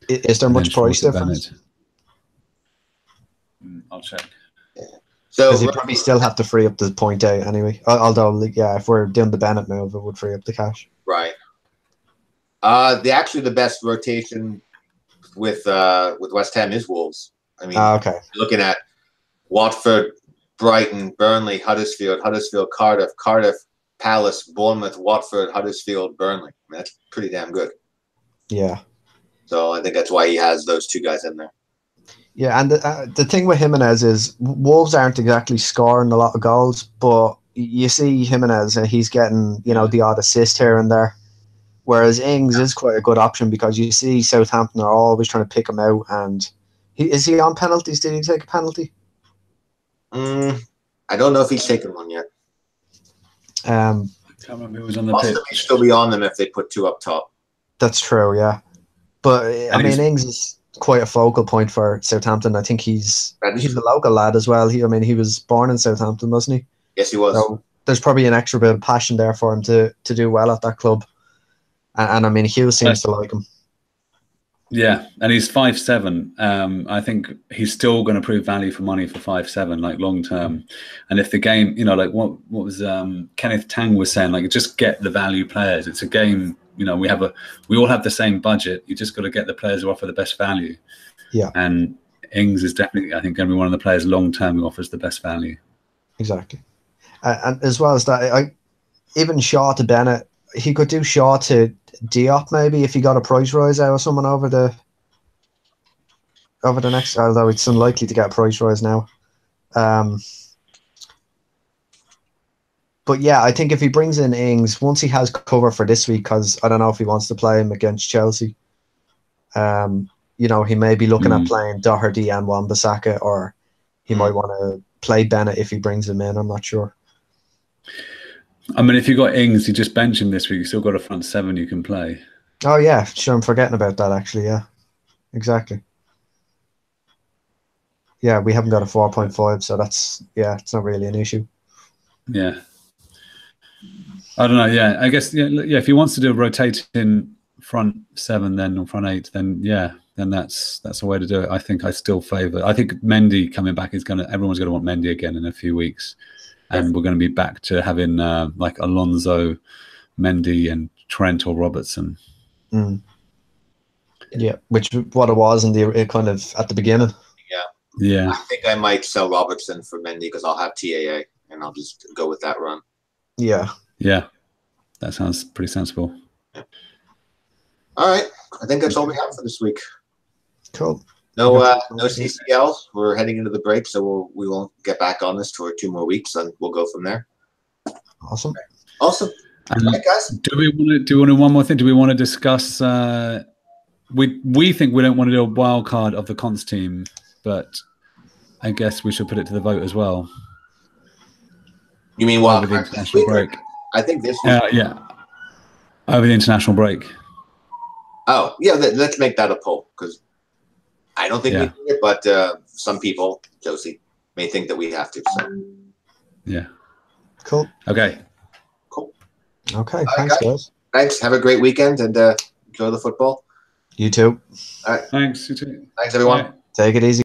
Is there much price difference? I'll check. So you probably still have to free up the 0.8 anyway. Although, yeah, if we're doing the Bennett move, it would free up the cash. Right. The best rotation with West Ham is Wolves. I mean, okay. Looking at Watford, Brighton, Burnley, Huddersfield, Cardiff, Palace, Bournemouth, Watford, Huddersfield, Burnley. I mean, that's pretty damn good. Yeah. So I think that's why he has those 2 guys in there. Yeah, and the thing with Jimenez is Wolves aren't exactly scoring a lot of goals, but you see Jimenez, he's getting, you know, the odd assist here and there. Whereas Ings is quite a good option because you see Southampton are always trying to pick him out. And is he on penalties? Did he take a penalty? I don't know if he's taken one yet. I can't remember who was on the pitch. He'd still be on them if they put 2 up top. That's true, yeah. But I mean, Ings is quite a focal point for Southampton. I think he's a local lad as well. He was born in Southampton, wasn't he? Yes, he was. So there's probably an extra bit of passion there for him to do well at that club. And I mean, Hughes seems to like him. Yeah, and he's 5'7". I think he's still going to prove value for money for 5'7", like long term. And if the game, you know, like what was Kenneth Tang was saying, like just get the value players. It's a game, you know, we all have the same budget. You just got to get the players who offer the best value. Yeah. And Ings is definitely, I think, going to be one of the players long term who offers the best value. Exactly. And as well as that, even Shaw to Bennett, he could do Shaw to Diop maybe if he got a price rise out of someone over the next, although it's unlikely to get a price rise now. But yeah, I think if he brings in Ings, once he has cover for this week, because I don't know if he wants to play him against Chelsea, you know, he may be looking at playing Doherty and Wan-Bissaka, or he might want to play Bennett if he brings him in. I'm not sure. I mean, if you got Ings, you just bench him this week. You still got a front 7 you can play. Oh yeah, sure. I'm forgetting about that actually. Yeah, exactly. Yeah, we haven't got a 4.5, so it's not really an issue. Yeah, I don't know. Yeah, I guess yeah. If he wants to do a rotating front 7, then or front 8, then that's a way to do it. I think I still favour. I think Mendy coming back is everyone's going to want Mendy again in a few weeks. And we're going to be back to having like Alonso, Mendy, and Trent or Robertson. Yeah, which what it was in the kind of at the beginning. Yeah. I think I might sell Robertson for Mendy because I'll have TAA and I'll just go with that run. Yeah. Yeah, that sounds pretty sensible. Yeah. All right, I think that's all we have for this week. Cool. No CCL. We're heading into the break, so we won't get back on this for 2 more weeks, and we'll go from there. Awesome. All right, guys. Do we want to do one more thing? Do we want to discuss? We think we don't want to do a wild card of the Conts team, but I guess we should put it to the vote as well. You mean wild over the card international break? I think this year. Yeah. Over the international break. Oh, yeah, let's make that a poll, because I don't think we need it, but some people, Josie, may think that we have to. So. Yeah. Cool. Okay. Cool. Okay. Thanks, guys. Thanks. Have a great weekend and enjoy the football. You too. All right. Thanks. You too. Thanks, everyone. Bye. Take it easy.